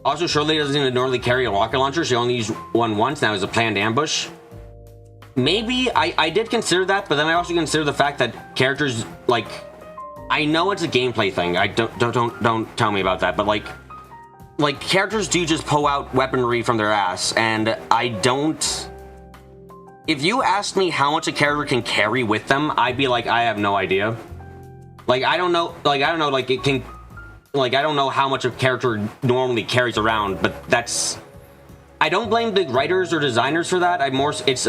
Also, Shirley doesn't even normally carry a rocket launcher. She only used one once. Now is a planned ambush. Maybe I did consider that, but then I also consider the fact that characters like. I know it's a gameplay thing. I don't tell me about that. But like characters do just pull out weaponry from their ass, and I don't. If you asked me how much a character can carry with them, I'd be like, I have no idea. Like I don't know. Like I don't know. Like it can. Like I don't know how much a character normally carries around, but that's. I don't blame the writers or designers for that. It's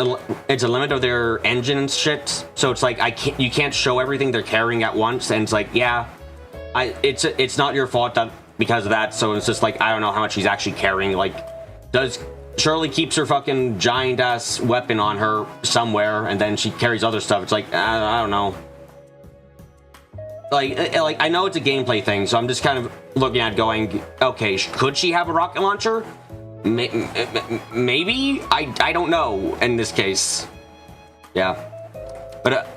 a limit of their engine and shit. So it's like you can't show everything they're carrying at once, and it's like yeah, it's not your fault because of that. So it's just like I don't know how much she's actually carrying. Like, does Shirley keeps her fucking giant ass weapon on her somewhere, and then she carries other stuff? It's like I don't know. Like I know it's a gameplay thing, so I'm just kind of looking at going, okay, could she have a rocket launcher? Maybe? I don't know in this case. Yeah. But,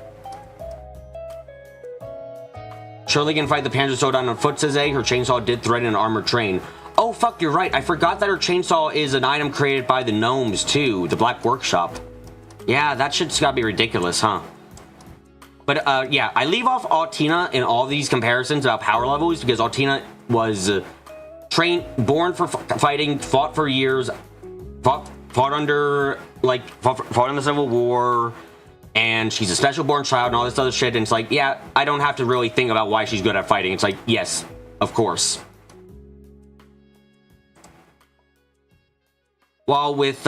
Shirley can fight the Panzer Soldat on foot, says A. Her chainsaw did threaten an armored train. Oh, fuck, you're right. I forgot that her chainsaw is an item created by the gnomes, too. The Black Workshop. Yeah, that shit's gotta be ridiculous, huh? But, yeah, I leave off Altina in all these comparisons about power levels because Altina was... born for fighting, fought for years, fought in the Civil War, and she's a special born child and all this other shit. And it's like, yeah, I don't have to really think about why she's good at fighting. It's like, yes, of course. While with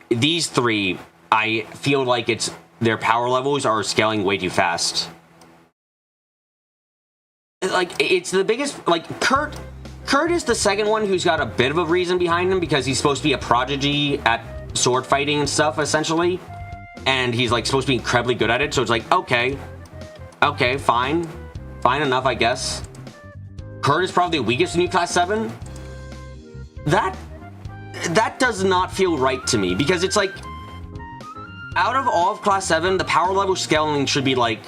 these 3, I feel like their power levels are scaling way too fast. Like it's the biggest. Like Kurt is the second one who's got a bit of a reason behind him because he's supposed to be a prodigy at sword fighting and stuff, essentially. And he's, like, supposed to be incredibly good at it. So it's like, okay, fine. Fine enough, I guess. Kurt is probably the weakest in New Class 7. That does not feel right to me because it's like, out of all of Class 7, the power level scaling should be, like,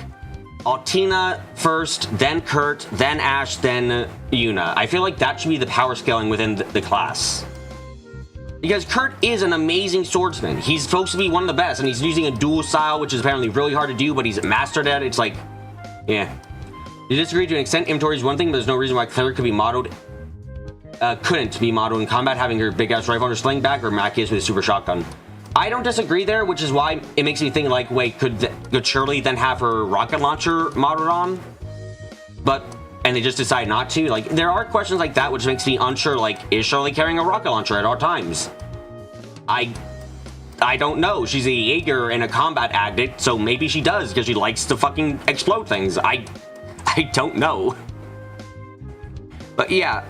Altina first, then Kurt, then Ash, then Yuna. I feel like that should be the power scaling within the class. Because Kurt is an amazing swordsman. He's supposed to be one of the best, and he's using a dual style, which is apparently really hard to do, but he's mastered at it. It's like, yeah. You disagree to an extent. Inventory is one thing, but there's no reason why Claire could be modeled, couldn't be modeled in combat, having her big-ass rifle on her sling back, or Macchius with a super shotgun. I don't disagree there, which is why it makes me think, like, wait, could Shirley then have her rocket launcher modeled on? And they just decide not to? Like, there are questions like that, which makes me unsure, like, is Shirley carrying a rocket launcher at all times? I don't know. She's a Jaeger and a combat addict, so maybe she does, because she likes to fucking explode things. I don't know. But yeah,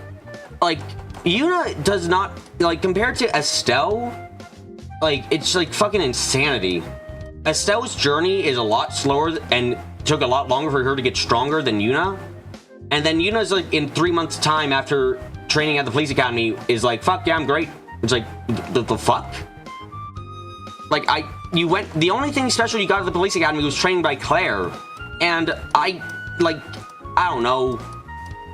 like, Yuna does not, like, compared to Estelle, like, it's like fucking insanity. Estelle's journey is a lot slower and took a lot longer for her to get stronger than Yuna. And then Yuna's like in 3 months' time after training at the police academy is like, fuck yeah, I'm great. It's like, the fuck? Like, the only thing special you got at the police academy was training by Claire. And I don't know.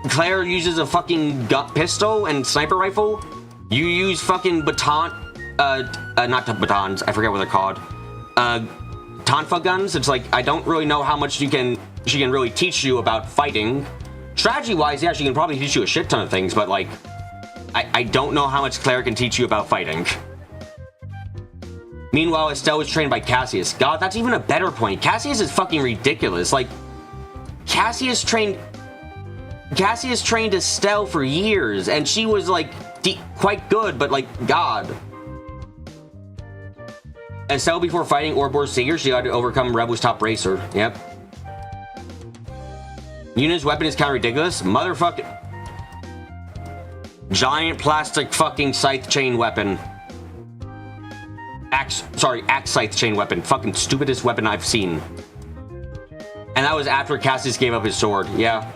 Claire uses a fucking gut pistol and sniper rifle. You use fucking not batons, I forget what they're called. Tonfa guns. It's like, I don't really know how much she can really teach you about fighting. Strategy-wise, yeah, she can probably teach you a shit ton of things, but like, I don't know how much Claire can teach you about fighting. Meanwhile, Estelle was trained by Cassius. God, that's even a better point. Cassius is fucking ridiculous. Like, Cassius trained Estelle for years, and she was like quite good, but like, God. Estelle, before fighting Ouroboros Seeger, she had to overcome Rebel's top racer. Yep. Yuna's weapon is kind of ridiculous. Motherfucker. Giant plastic fucking scythe chain weapon. Axe scythe chain weapon. Fucking stupidest weapon I've seen. And that was after Cassius gave up his sword. Yeah.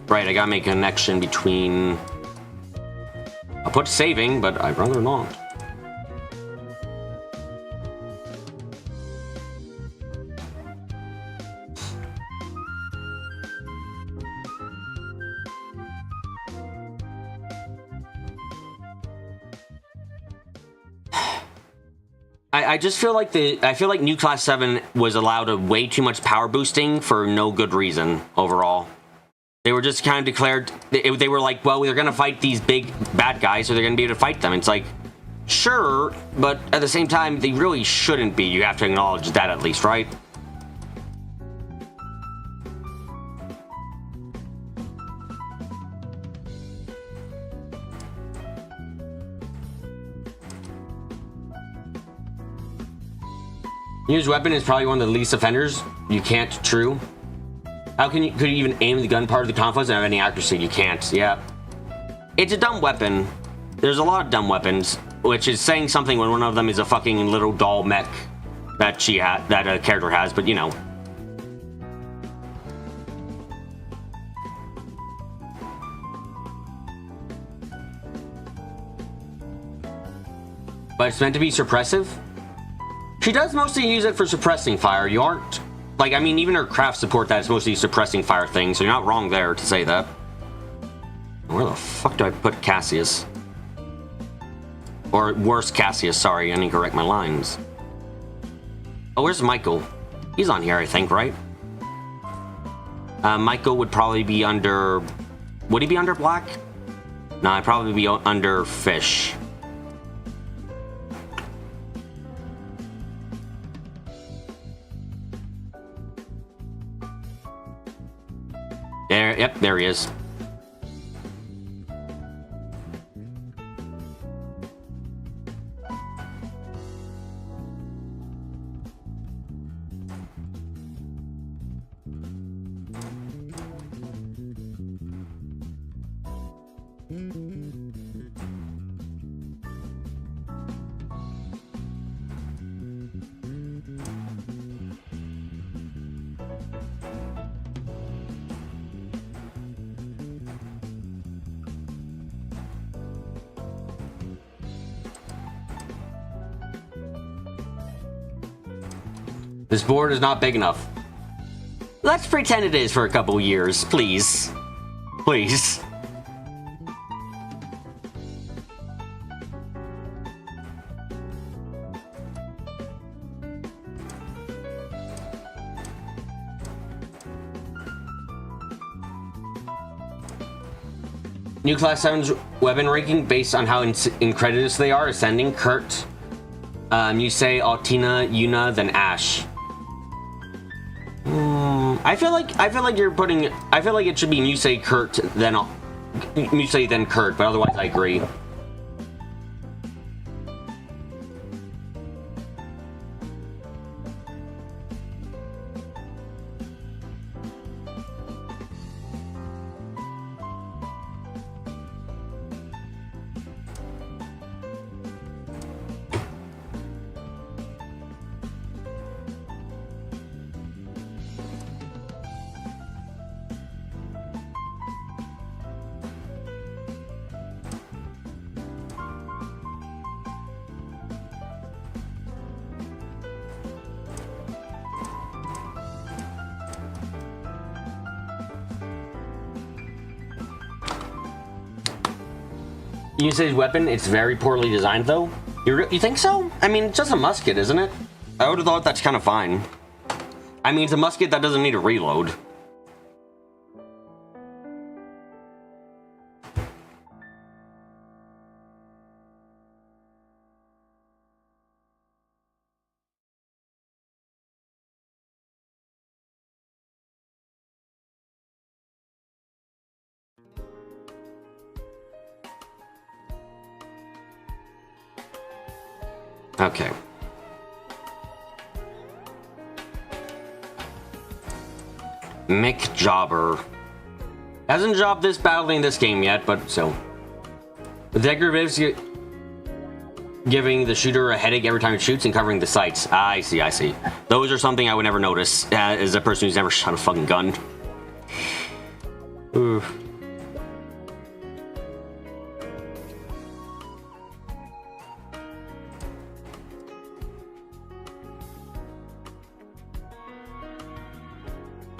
Right, I gotta make a connection between... I'll put saving, but I'd rather not. I just feel like New Class 7 was allowed way too much power boosting for no good reason overall. They were just kind of declared, they were like, well, they're going to fight these big bad guys, so they're going to be able to fight them. It's like, sure, but at the same time, they really shouldn't be. You have to acknowledge that at least, right? Yuna's weapon is probably one of the least offenders. You can't, true. How could you even aim the gun part of the conflicts and have any accuracy? You can't, yeah. It's a dumb weapon. There's a lot of dumb weapons, which is saying something when one of them is a fucking little doll mech that a character has, but you know. But it's meant to be suppressive? She does mostly use it for suppressing fire. You aren't... Like, I mean, even her craft support that is mostly suppressing fire thing, so you're not wrong there to say that. Where the fuck do I put Cassius? Or worse, Cassius, sorry, I need to correct my lines. Oh, where's Michael? He's on here, I think, right? Michael would probably be under... Would he be under Black? No, I'd probably be under Fish. There, yep, there he is. This board is not big enough. Let's pretend it is for a couple years, please. Please. New Class 7's weapon ranking based on how incredulous they are, ascending. Kurt, Yusei, Altina, Yuna, then Ash. I feel like you're putting. I feel like it should be Yusei, Kurt, then Yusei, then Kurt. But otherwise, I agree. You say his weapon, it's very poorly designed, though? You think so? I mean, it's just a musket, isn't it? I would have thought that's kind of fine. I mean, it's a musket that doesn't need a reload. Okay. Mick Jobber. Hasn't jobbed this badly in this game yet, but so. The decoratives giving the shooter a headache every time it shoots and covering the sights. I see, I see. Those are something I would never notice as a person who's never shot a fucking gun. Ooh.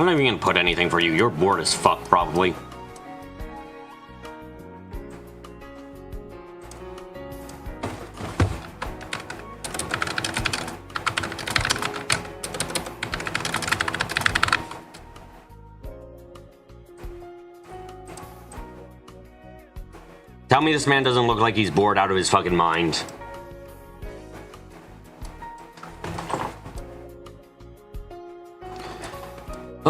I'm not even gonna put anything for you. You're bored as fuck, probably. Tell me this man doesn't look like he's bored out of his fucking mind.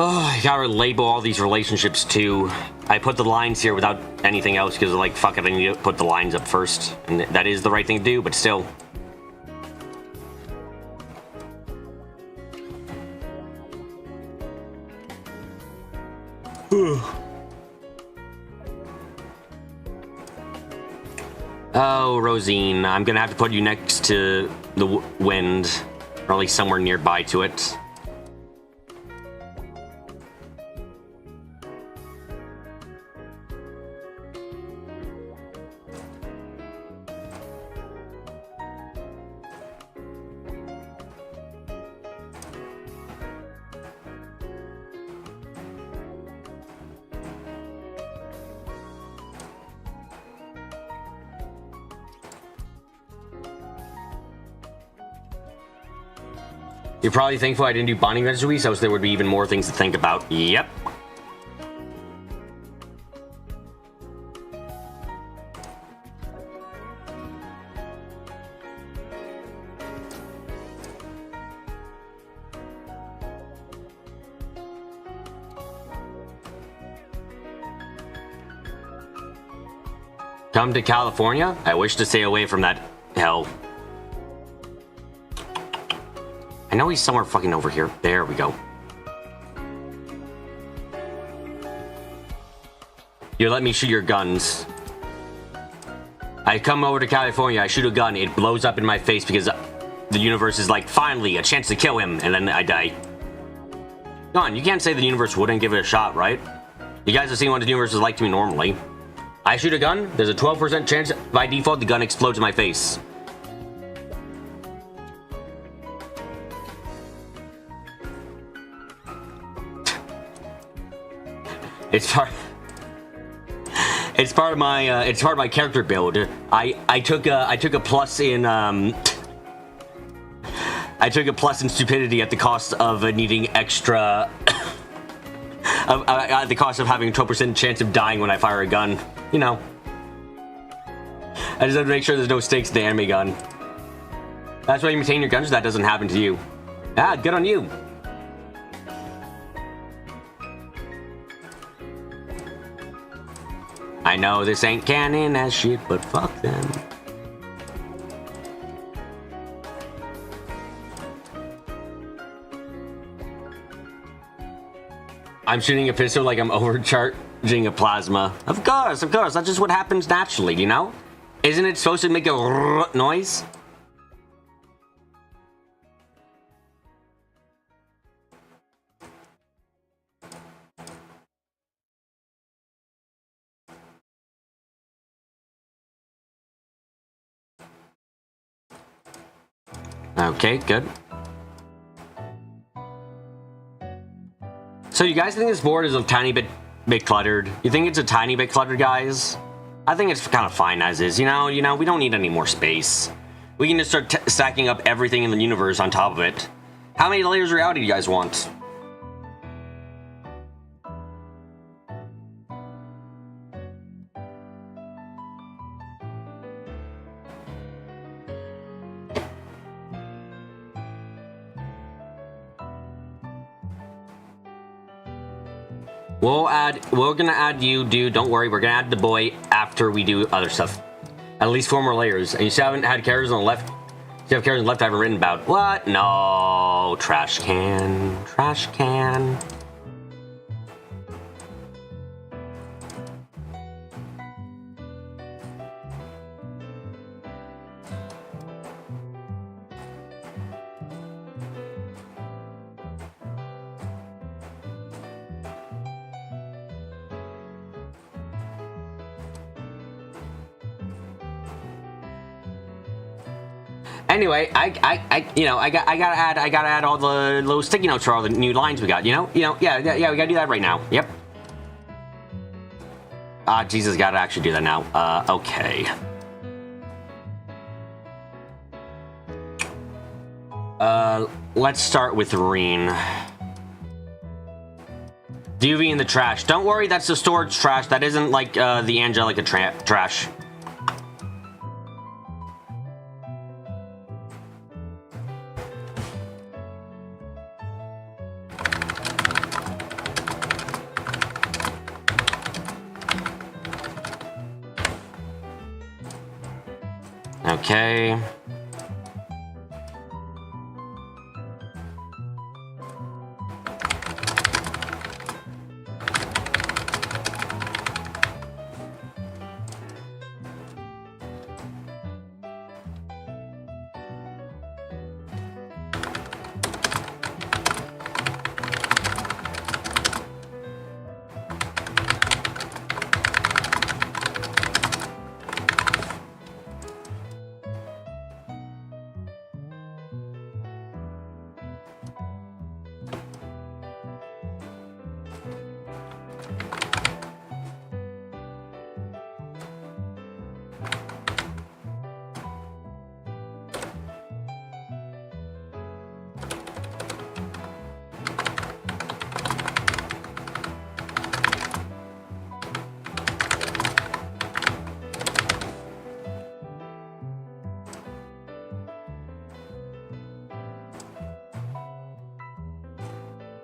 Oh, I gotta label all these relationships too. I put the lines here without anything else because, like, fuck it, I need to put the lines up first. And that is the right thing to do, but still. Oh, Rosine, I'm gonna have to put you next to the wind, or at least somewhere nearby to it. You're probably thankful I didn't do bonding registry, so there would be even more things to think about. Yep. Come to California? I wish to stay away from that hell. I know he's somewhere fucking over here. There we go. You let me shoot your guns. I come over to California, I shoot a gun, it blows up in my face because the universe is like, finally, a chance to kill him, and then I die. Come on, you can't say the universe wouldn't give it a shot, right? You guys have seen what the universe is like to me normally. I shoot a gun, there's a 12% chance by default the gun explodes in my face. It's part of my character build. I took a plus in stupidity at the cost of needing extra at the cost of having a 12% chance of dying when I fire a gun. You know. I just have to make sure there's no stakes in the anime gun. That's why you maintain your guns so that doesn't happen to you. Ah, good on you. I know this ain't canon as shit, but fuck them. I'm shooting a pistol like I'm overcharging a plasma. Of course, that's just what happens naturally, you know? Isn't it supposed to make a noise? Okay, good. So you guys think this board is a tiny bit cluttered? You think it's a tiny bit cluttered, guys? I think it's kind of fine as is. You know, we don't need any more space. We can just start stacking up everything in the universe on top of it. How many layers of reality do you guys want? We're gonna add you, dude. Don't worry, we're gonna add the boy after we do other stuff. At least 4 more layers. And you still haven't had characters on the left. You have characters on the left I haven't written about. What? No. Trash can. Trash can. Anyway, I gotta add all the little sticky notes for all the new lines we got. Yeah, we gotta do that right now. Yep. Jesus, gotta actually do that now. Okay. Let's start with Reen. Duvie in the trash. Don't worry, that's the storage trash. That isn't like the Angelica trash. Okay.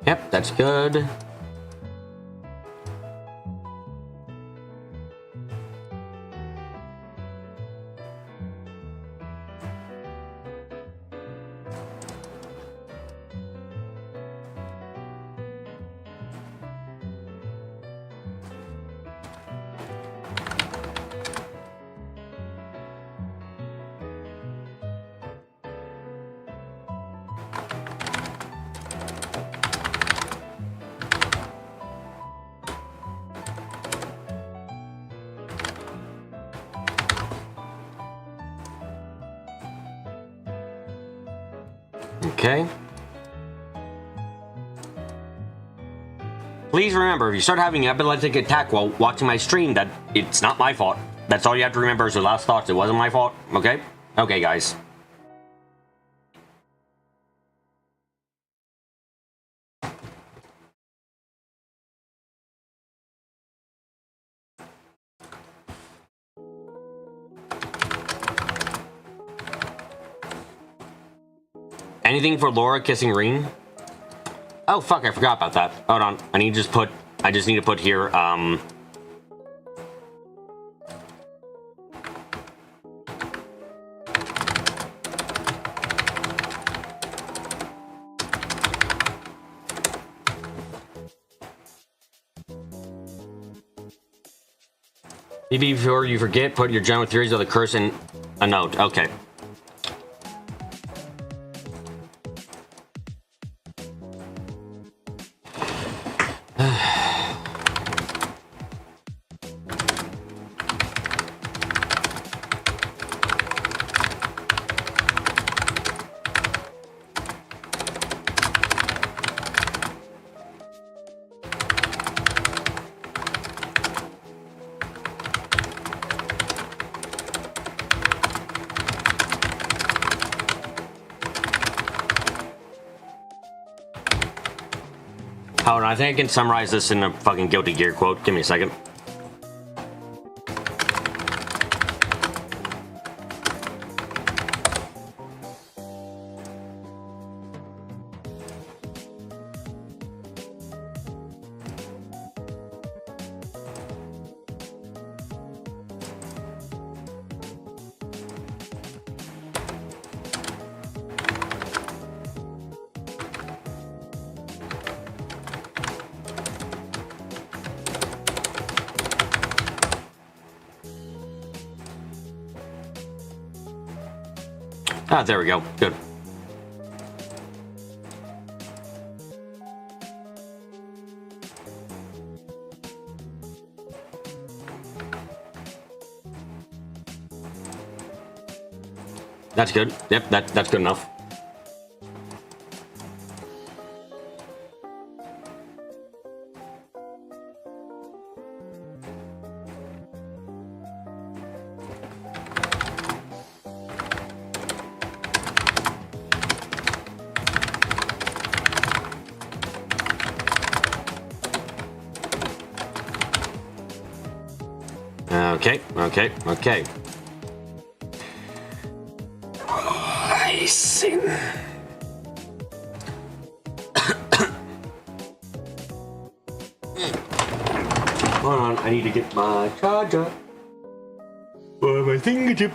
Yep, that's good. Okay. Please remember, if you start having an epileptic attack while watching my stream, that it's not my fault. That's all you have to remember is the last thoughts. It wasn't my fault, okay? Okay, guys. Anything for Laura kissing Reen? Oh, fuck, I forgot about that. Hold on. I just need to put here, maybe before you forget, put your general theories of the curse in a note. Okay. Hold on, I think I can summarize this in a fucking Guilty Gear quote. Give me a second. Ah, there we go. Good. That's good. Yep, that's good enough. Okay. I see. Hold on, I need to get my charger. Or my fingertip.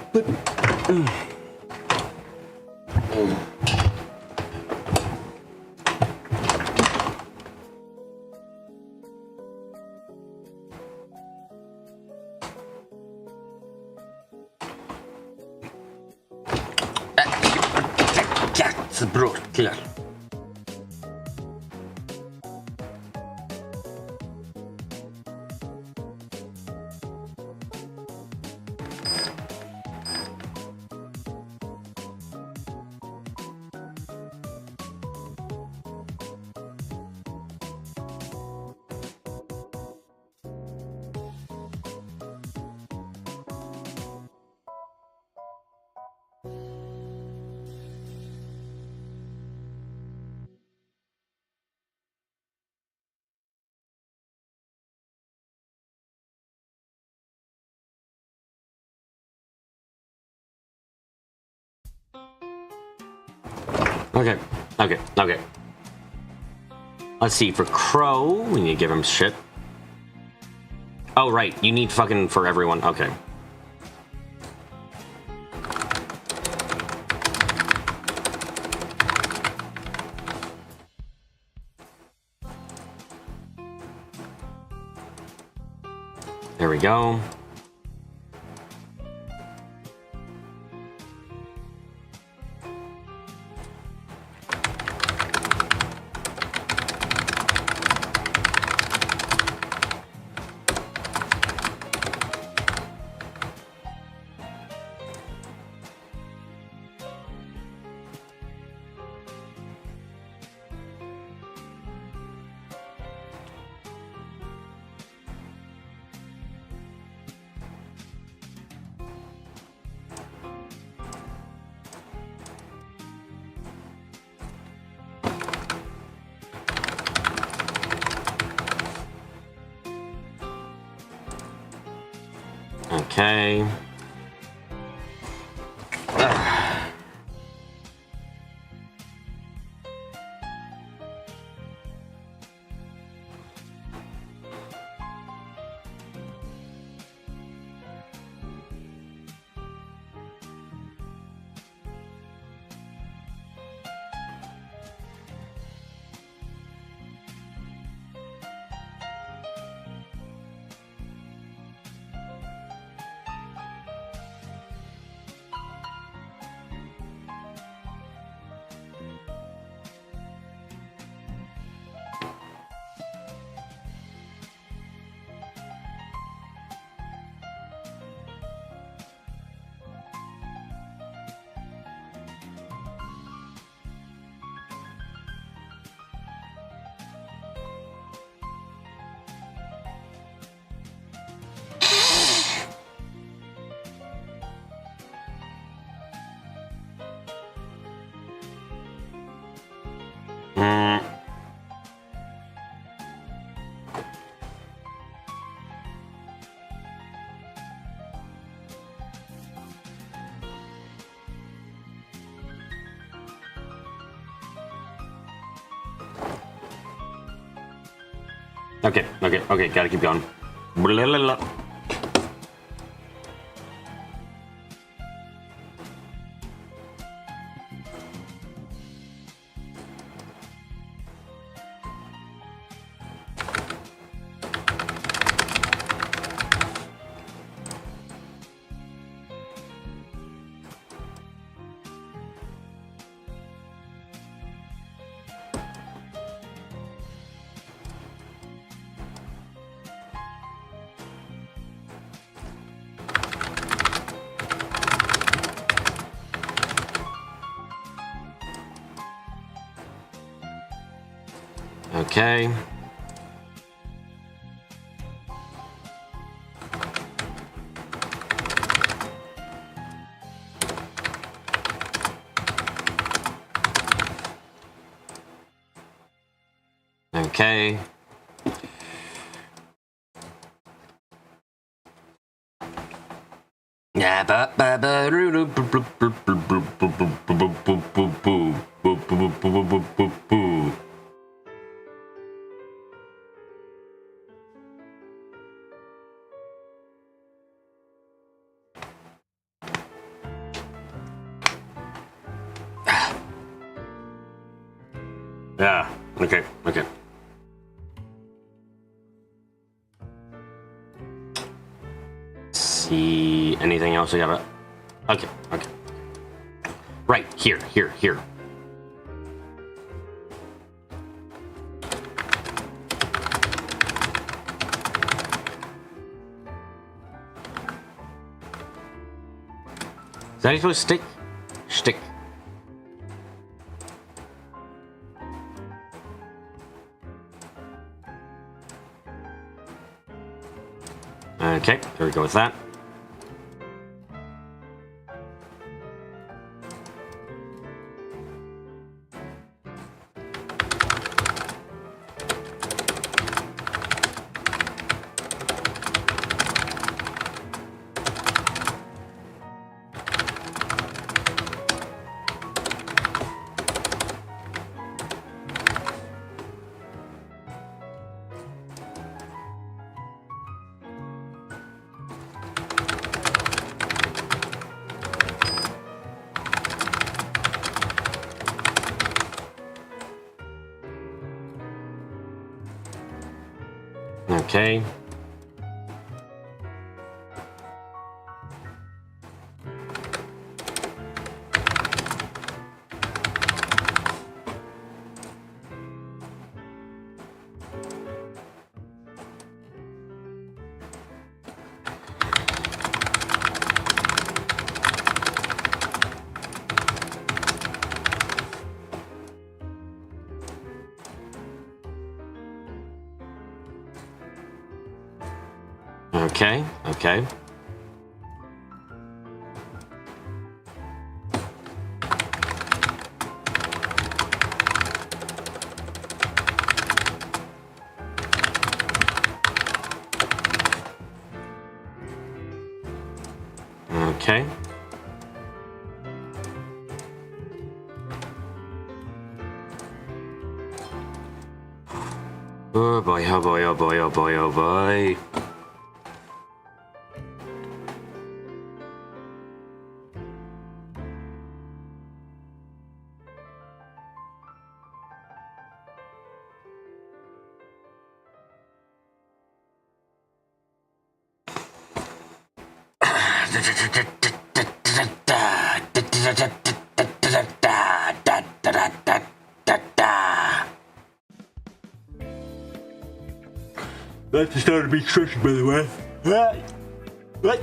Bror, Okay. Let's see, for Crow, we need to give him shit. Oh, right, you need fucking for everyone. Okay. There we go. Okay. Okay, okay, okay, gotta keep going. Blah. Okay. Okay. Yeah, yeah. Okay. Okay. See anything else I gotta? Okay. Okay. Right here. Here. Here. Is that how you supposed to stick? Stick. Okay, there we go with that. Okay. Okay. Okay. Okay. Oh boy, oh boy, oh boy, oh boy, oh boy. That's the start of me stretching, by the way. What?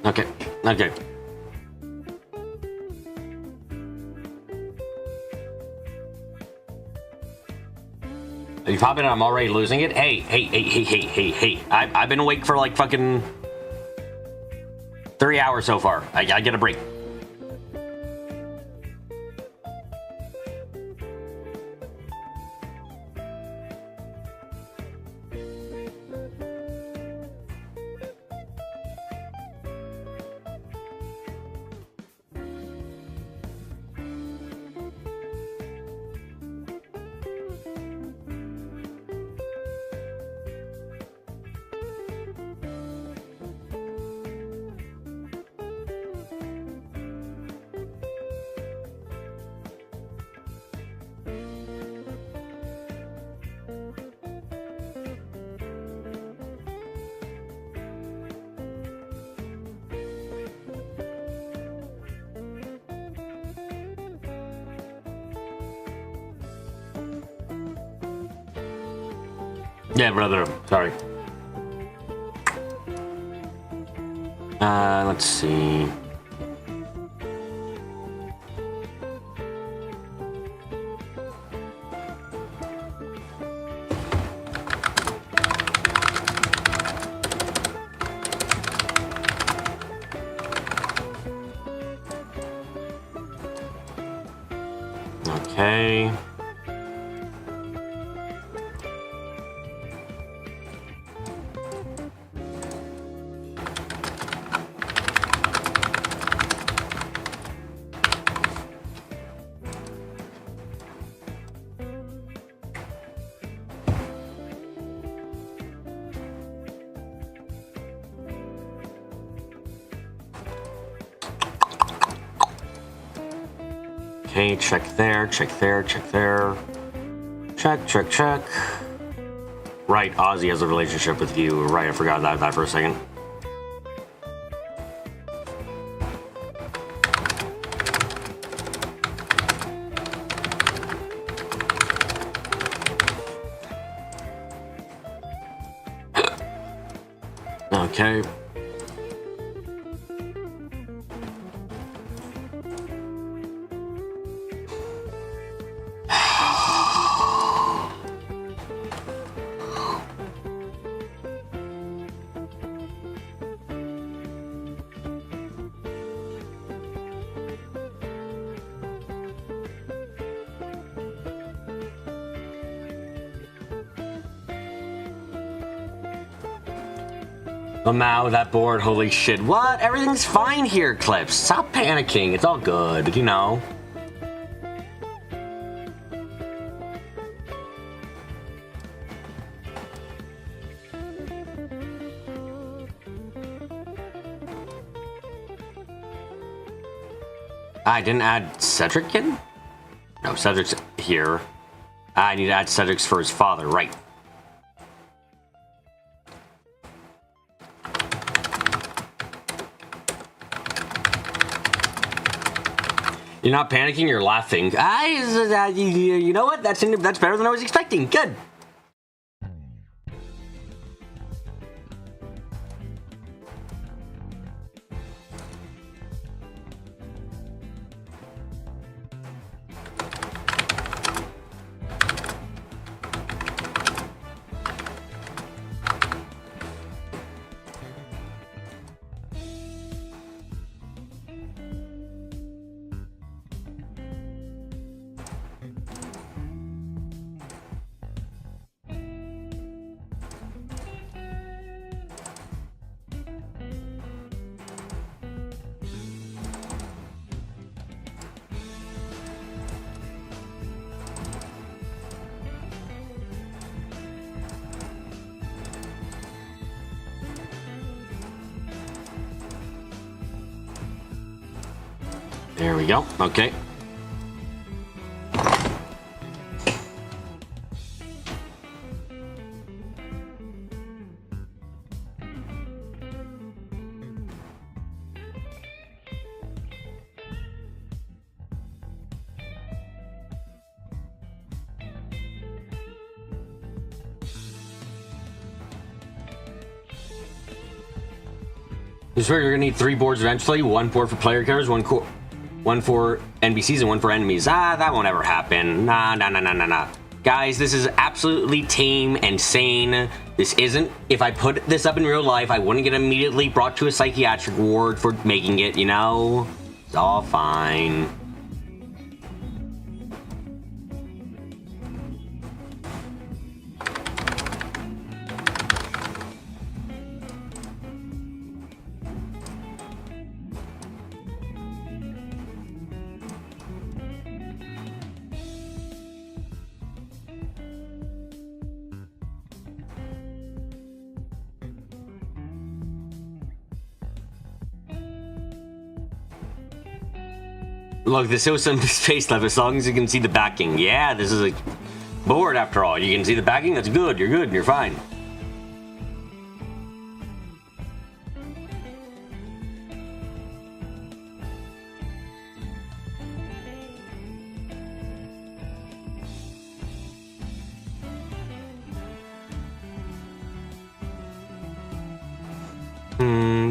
Okay. Okay. Are you popping? I'm already losing it. Hey, hey, hey, hey, hey, hey, hey. I've been awake for like fucking 3 hours so far. I get a break. Yeah, brother. Sorry. Let's see. Okay. Okay, check there, check there, check there. Check, check, check. Right, Ozzy has a relationship with you. Right, I forgot that for a second. Okay. Lamau, that board, holy shit. What? Everything's fine here, Clips. Stop panicking. It's all good, you know. I didn't add Cedric in? No, Cedric's here. I need to add Cedric's for his father, right. You're not panicking, you're laughing. You know what? That's better than I was expecting. Good. There we go. Okay. You swear you're gonna need 3 boards eventually? 1 board for player characters, one for NPCs, and 1 for enemies. That won't ever happen. Nah. Guys, this is absolutely tame and sane. This isn't... If I put this up in real life, I wouldn't get immediately brought to a psychiatric ward for making it, you know? It's all fine. Look, there's still some space left as long as you can see the backing. Yeah, this is a board after all. You can see the backing? That's good. You're good. You're fine.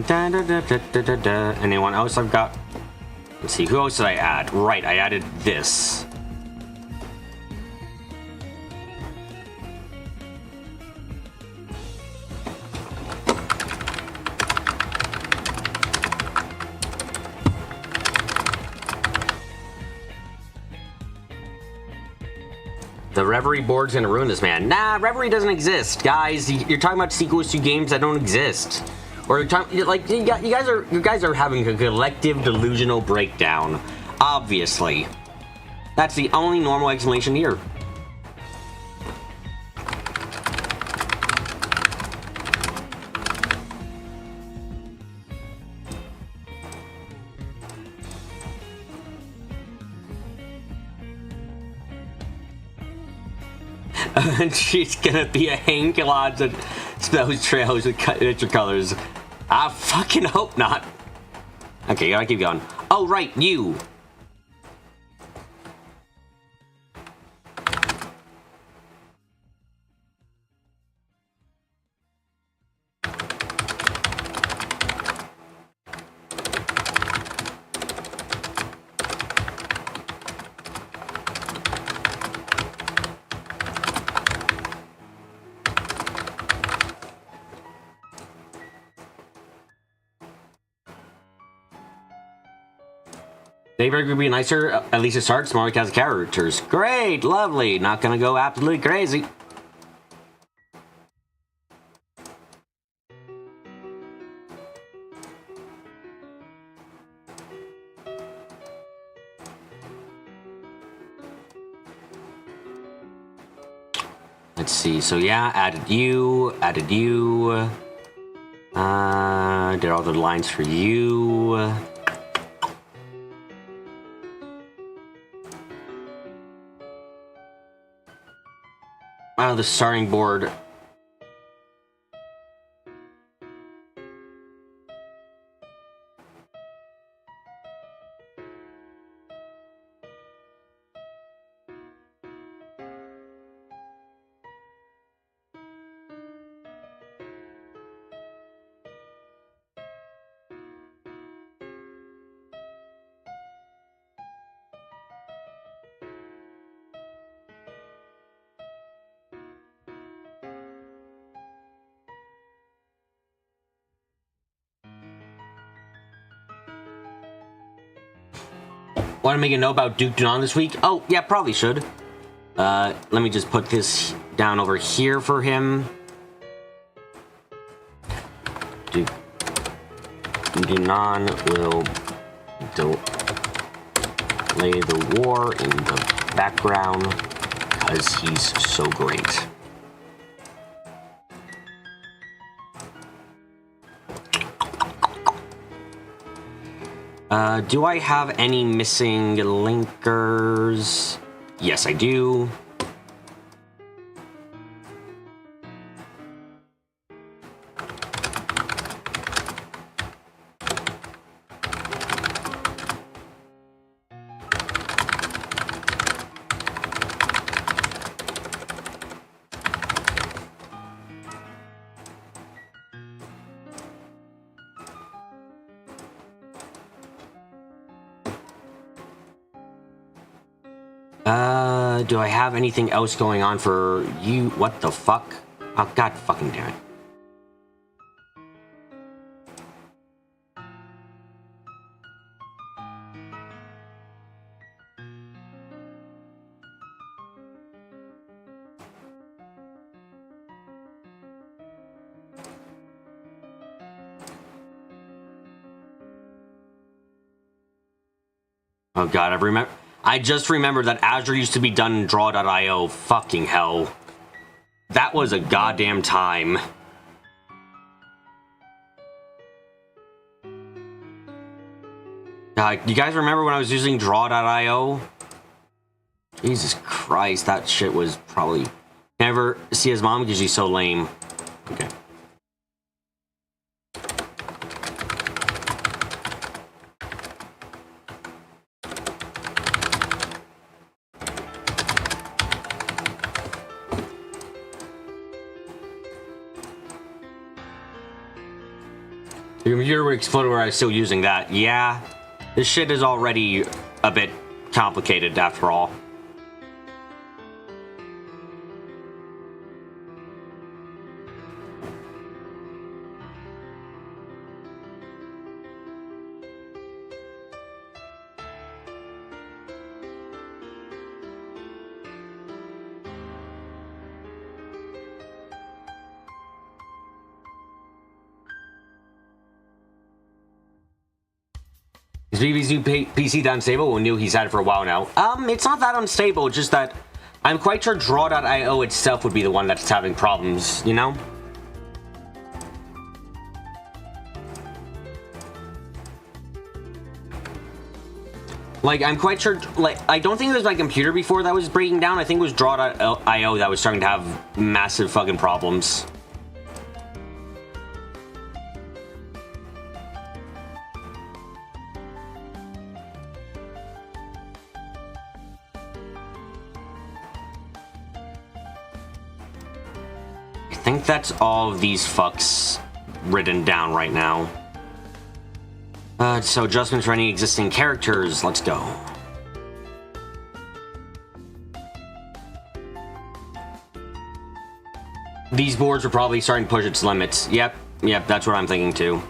Da, da, da, da, da, da, da. Anyone else I've got? Let's see, who else did I add? Right, I added this. The Reverie board's gonna ruin this, man. Nah, Reverie doesn't exist, guys. You're talking about sequels to games that don't exist, or you're talking like you guys are having a collective delusional breakdown. Obviously, that's the only normal explanation here. And she's gonna be a Hank Lodge that spells trails with picture colors. I fucking hope not. Okay, gotta keep going. Oh, right, you. Daybreak would be nicer, at least it starts. Smaller cast of characters. Great, lovely. Not gonna go absolutely crazy. Let's see. So yeah, added you. Did all the lines for you. The starting board. Want to make a note about Duke Dunon this week? Oh, yeah, probably should. Let me just put this down over here for him. Duke Dunon will delay the war in the background because he's so great. Do I have any missing linkers? Yes, I do. Do I have anything else going on for you? What the fuck? Oh, god fucking damn it. Oh god, I just remembered that Azure used to be done in Draw.io. Fucking hell. That was a goddamn time. You guys remember when I was using Draw.io? Jesus Christ, that shit was probably... Never see his mom because she's so lame. Okay. The computer would explode where I was still using that. Yeah, this shit is already a bit complicated after all. Is BB's new PC that unstable? We knew he's had it for a while now. It's not that unstable, just that I'm quite sure Draw.io itself would be the one that's having problems, you know? Like, I'm quite sure, like, I don't think it was my computer before that was breaking down. I think it was Draw.io that was starting to have massive fucking problems. I think that's all of these fucks written down right now. So adjustments for any existing characters. Let's go. These boards are probably starting to push its limits. Yep, that's what I'm thinking too.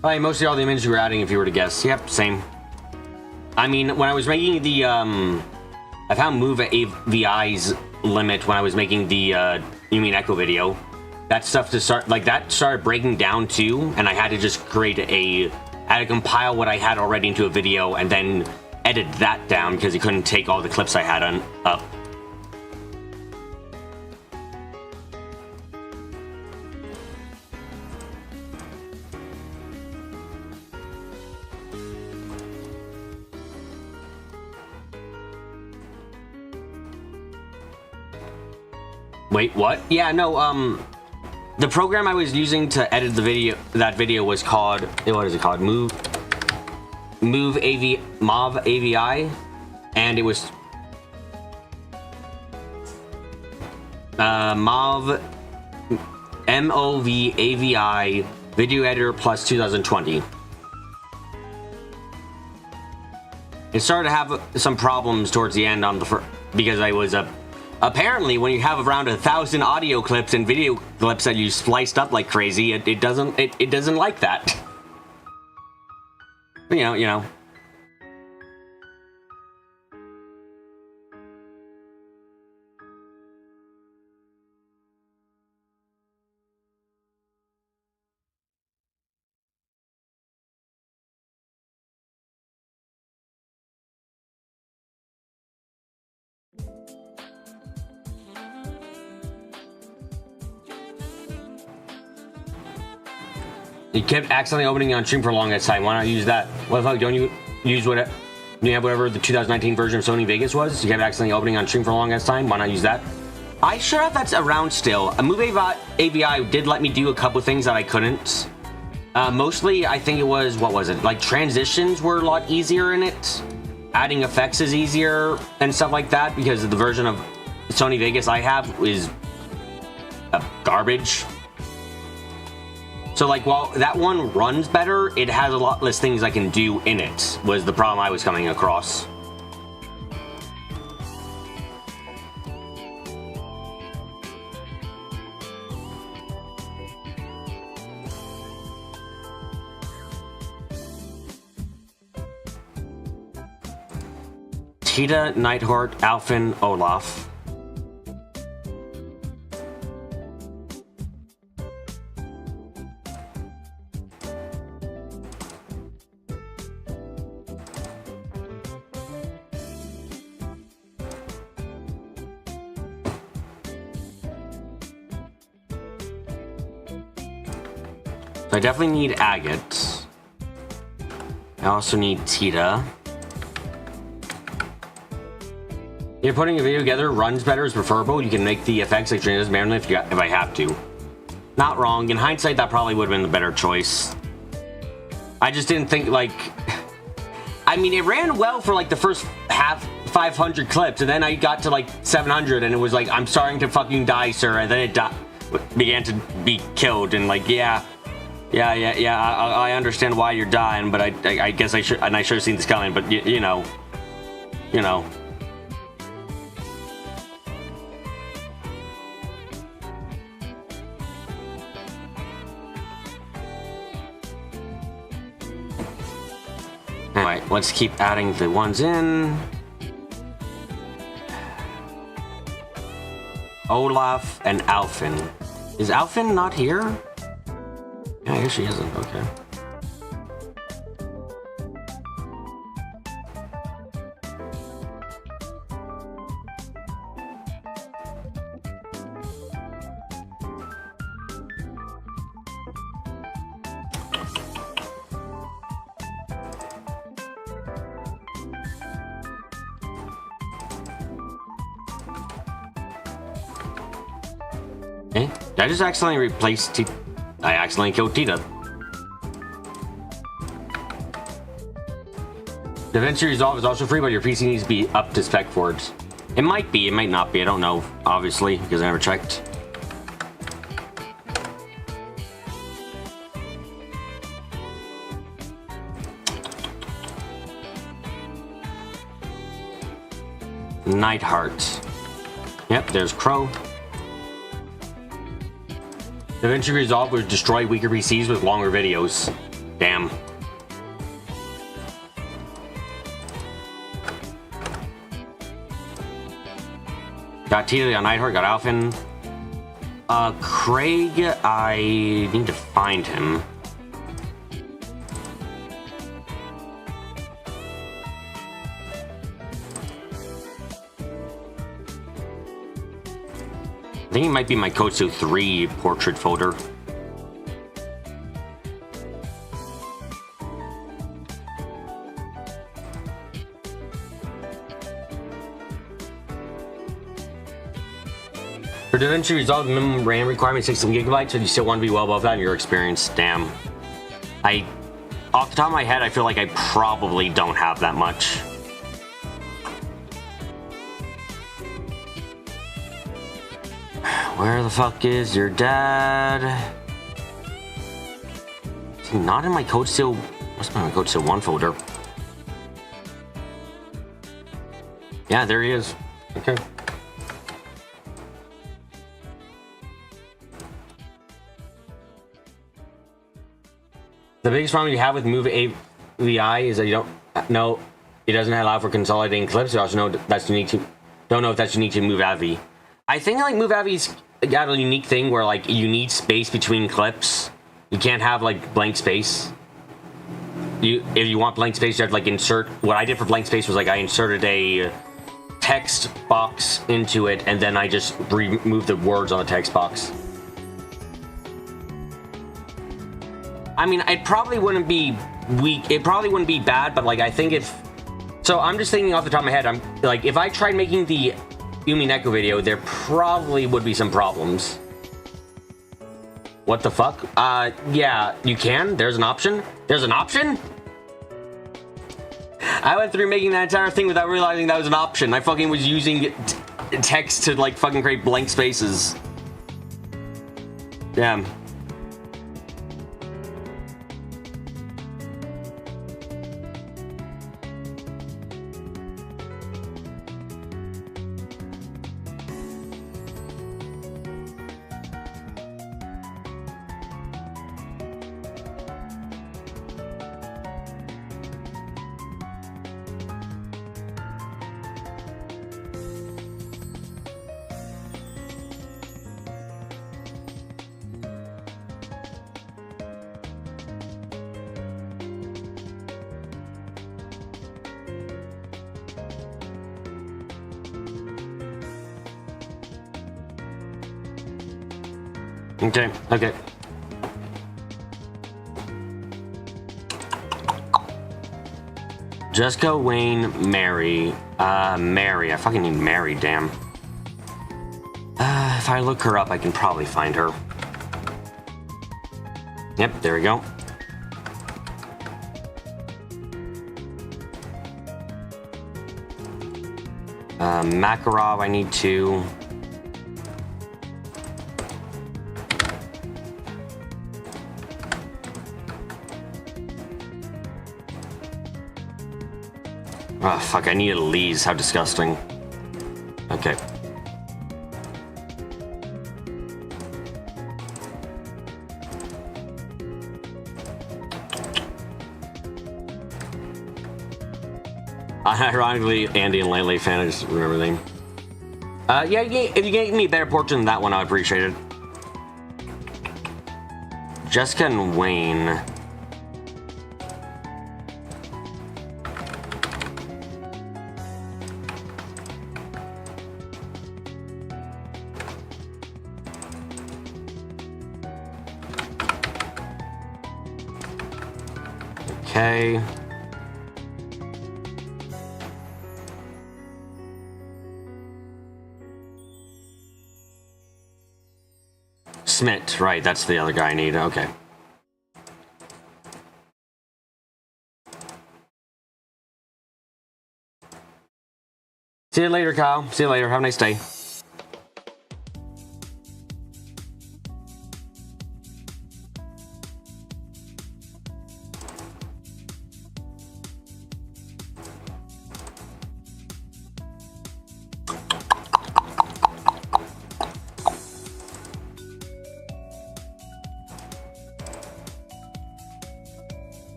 Probably mostly all the images you were adding if you were to guess. Yep, same. I mean, when I was making the, I found Move AVI's limit when I was making the, You Mean Echo video. That stuff to start, like, that started breaking down too, and I had to just create I had to compile what I had already into a video and then edit that down because it couldn't take all the clips I had up. Wait, what? Yeah, no, the program I was using to edit the video, was called, what is it called? Mauve AVI, and it was Mauve MOV AVI Video Editor Plus 2020. It started to have some problems towards the end on the because I was apparently, when you have around 1,000 audio clips and video clips that you spliced up like crazy, it doesn't like that. You know. You kept accidentally opening on stream for a long time. Why not use that? What the fuck? Don't you use what? You have whatever the 2019 version of Sony Vegas was? You kept accidentally opening on stream for a long time. Why not use that? I sure hope that's around still. A Move AVI did let me do a couple things that I couldn't. Mostly, I think it was, what was it? Like, transitions were a lot easier in it. Adding effects is easier and stuff like that because the version of Sony Vegas I have is garbage. So, like, while that one runs better, it has a lot less things I can do in it, was the problem I was coming across. Tita, Neidhart, Alfin, Olaf. I definitely need agate. I also need Tita. If putting a video together runs better is preferable. You can make the effects like Trina's manually if I have to. Not wrong. In hindsight, that probably would have been the better choice. I just didn't think, like... I mean, it ran well for, like, the first 500 clips, and then I got to, like, 700, and it was like, I'm starting to fucking die, sir, and then it began to be killed, and, like, yeah, I understand why you're dying, but I guess I should have seen this coming, but, you know. Anyway, let's keep adding the ones in. Olaf and Alfin. Is Alfin not here? Yeah, I guess she isn't. Okay. Okay. Did I just accidentally replace Tita? I accidentally killed Tita. DaVinci Resolve is also free, but your PC needs to be up to spec for it. It might be, it might not be, I don't know, obviously, because I never checked. Nightheart. Yep, there's Crow. DaVinci Resolve would destroy weaker PCs with longer videos. Damn. Got Tita, got Nightheart, got Alfin. Craig, I need to find him. I think he might be my Kotsu 3 portrait folder. For DaVinci Resolve, the minimum RAM requirement is 16 gigabytes, so you still want to be well above that in your experience. Damn. Off the top of my head, I feel like I probably don't have that much. Where the fuck is your dad? Is he not in my Kotsu? Must be in my Kotsu 1 folder. Yeah, there he is. Okay. The biggest problem you have with Move AVI is that you don't know it doesn't allow for consolidating clips. You also know that's unique to don't know if that's unique to Move AVI. I think like Move AVI's got a unique thing where like you need space between clips. You can't have like blank space. If you want blank space, you have to like insert. What I did for blank space was like I inserted a text box into it, and then I just removed the words on the text box. I mean, it probably wouldn't be weak. It probably wouldn't be bad, but like I think if. So I'm just thinking off the top of my head. I'm like, if I tried making the Yumi Neko video, there probably would be some problems. What the fuck? Yeah, you can. There's an option. There's an option? I went through making that entire thing without realizing that was an option. I fucking was using text to like fucking create blank spaces. Damn. Okay. Jessica, Wayne, Mary. Mary. I fucking need Mary, damn. If I look her up, I can probably find her. Yep, there we go. Makarov, I need to... Oh, fuck, I needed Lee's. How disgusting. Okay. Ironically, Andy and Lately fan, I just remember them. Yeah, if you gave me a better portrait than that one, I'd appreciate it. Jessica and Wayne. Okay. Smith, right, that's the other guy I need, okay. See you later, Kyle. See you later. Have a nice day.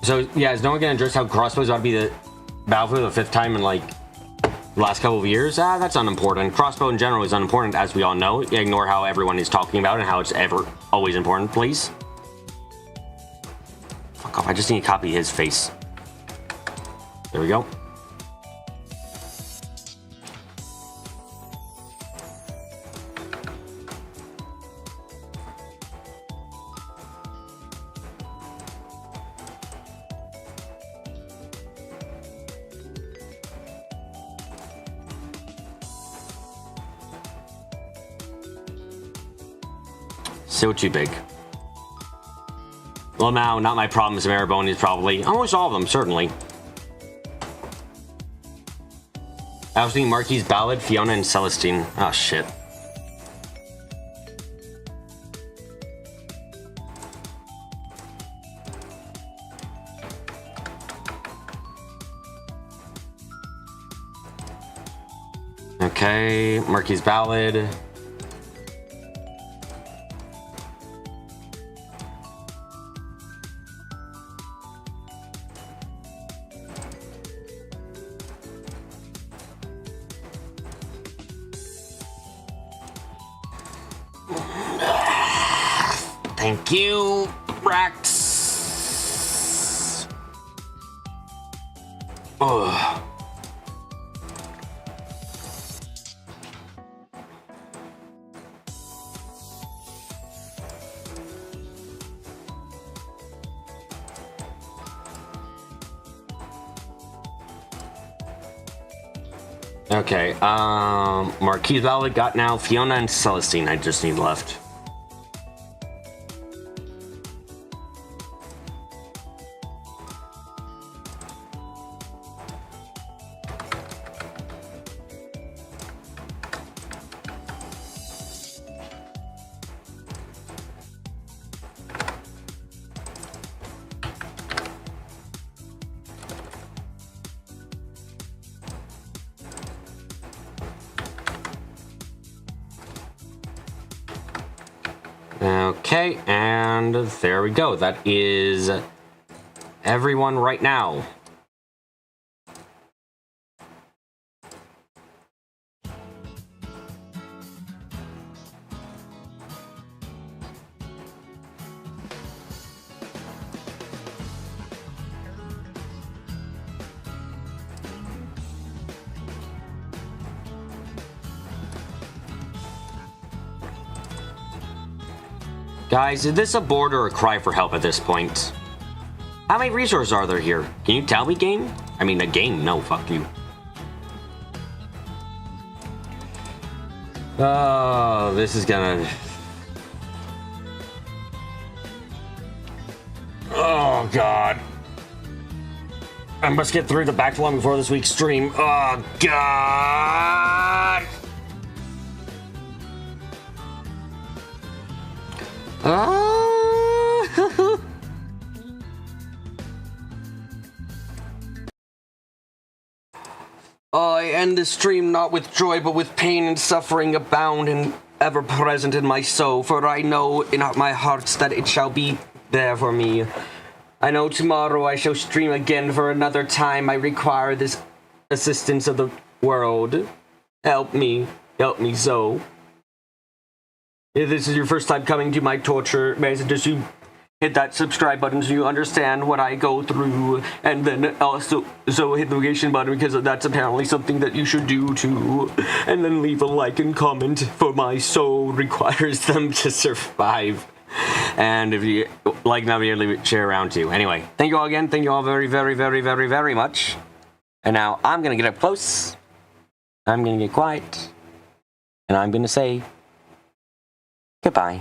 So, yeah, is no one going to address how Crossbow's about to be the Battlefield the 5th time in, like, the last couple of years? That's unimportant. Crossbow in general is unimportant, as we all know. Ignore how everyone is talking about and how it's always important, please. Fuck off, I just need to copy his face. There we go. Still too big. Well, now, not my problem. Maraboni's probably. Almost all of them, certainly. I was thinking Marquis Ballad, Fiona, and Celestine. Oh, shit. Okay, Marquis Ballad. Thank you, Rex. Ugh. Okay, Marquis Ballad got now Fiona and Celestine I just need left. Okay, and there we go. That is everyone right now. Guys, is this a board or a cry for help at this point? How many resources are there here? Can you tell me, game? I mean, a game? No, fuck you. Oh, this is gonna... Oh, God. I must get through the back one before this week's stream. Oh, God! I end this stream not with joy, but with pain and suffering abound and ever present in my soul. For I know in my heart that it shall be there for me. I know tomorrow I shall stream again for another time. I require this assistance of the world. Help me so. If this is your first time coming to my torture, may I suggest you hit that subscribe button so you understand what I go through, and then also hit the notification button because that's apparently something that you should do too, and then leave a like and comment, for my soul requires them to survive. And if you like that video, leave it, share around too. Anyway, thank you all again. Thank you all very, very, very, very, very much. And now I'm gonna get up close. I'm gonna get quiet, and I'm gonna say goodbye.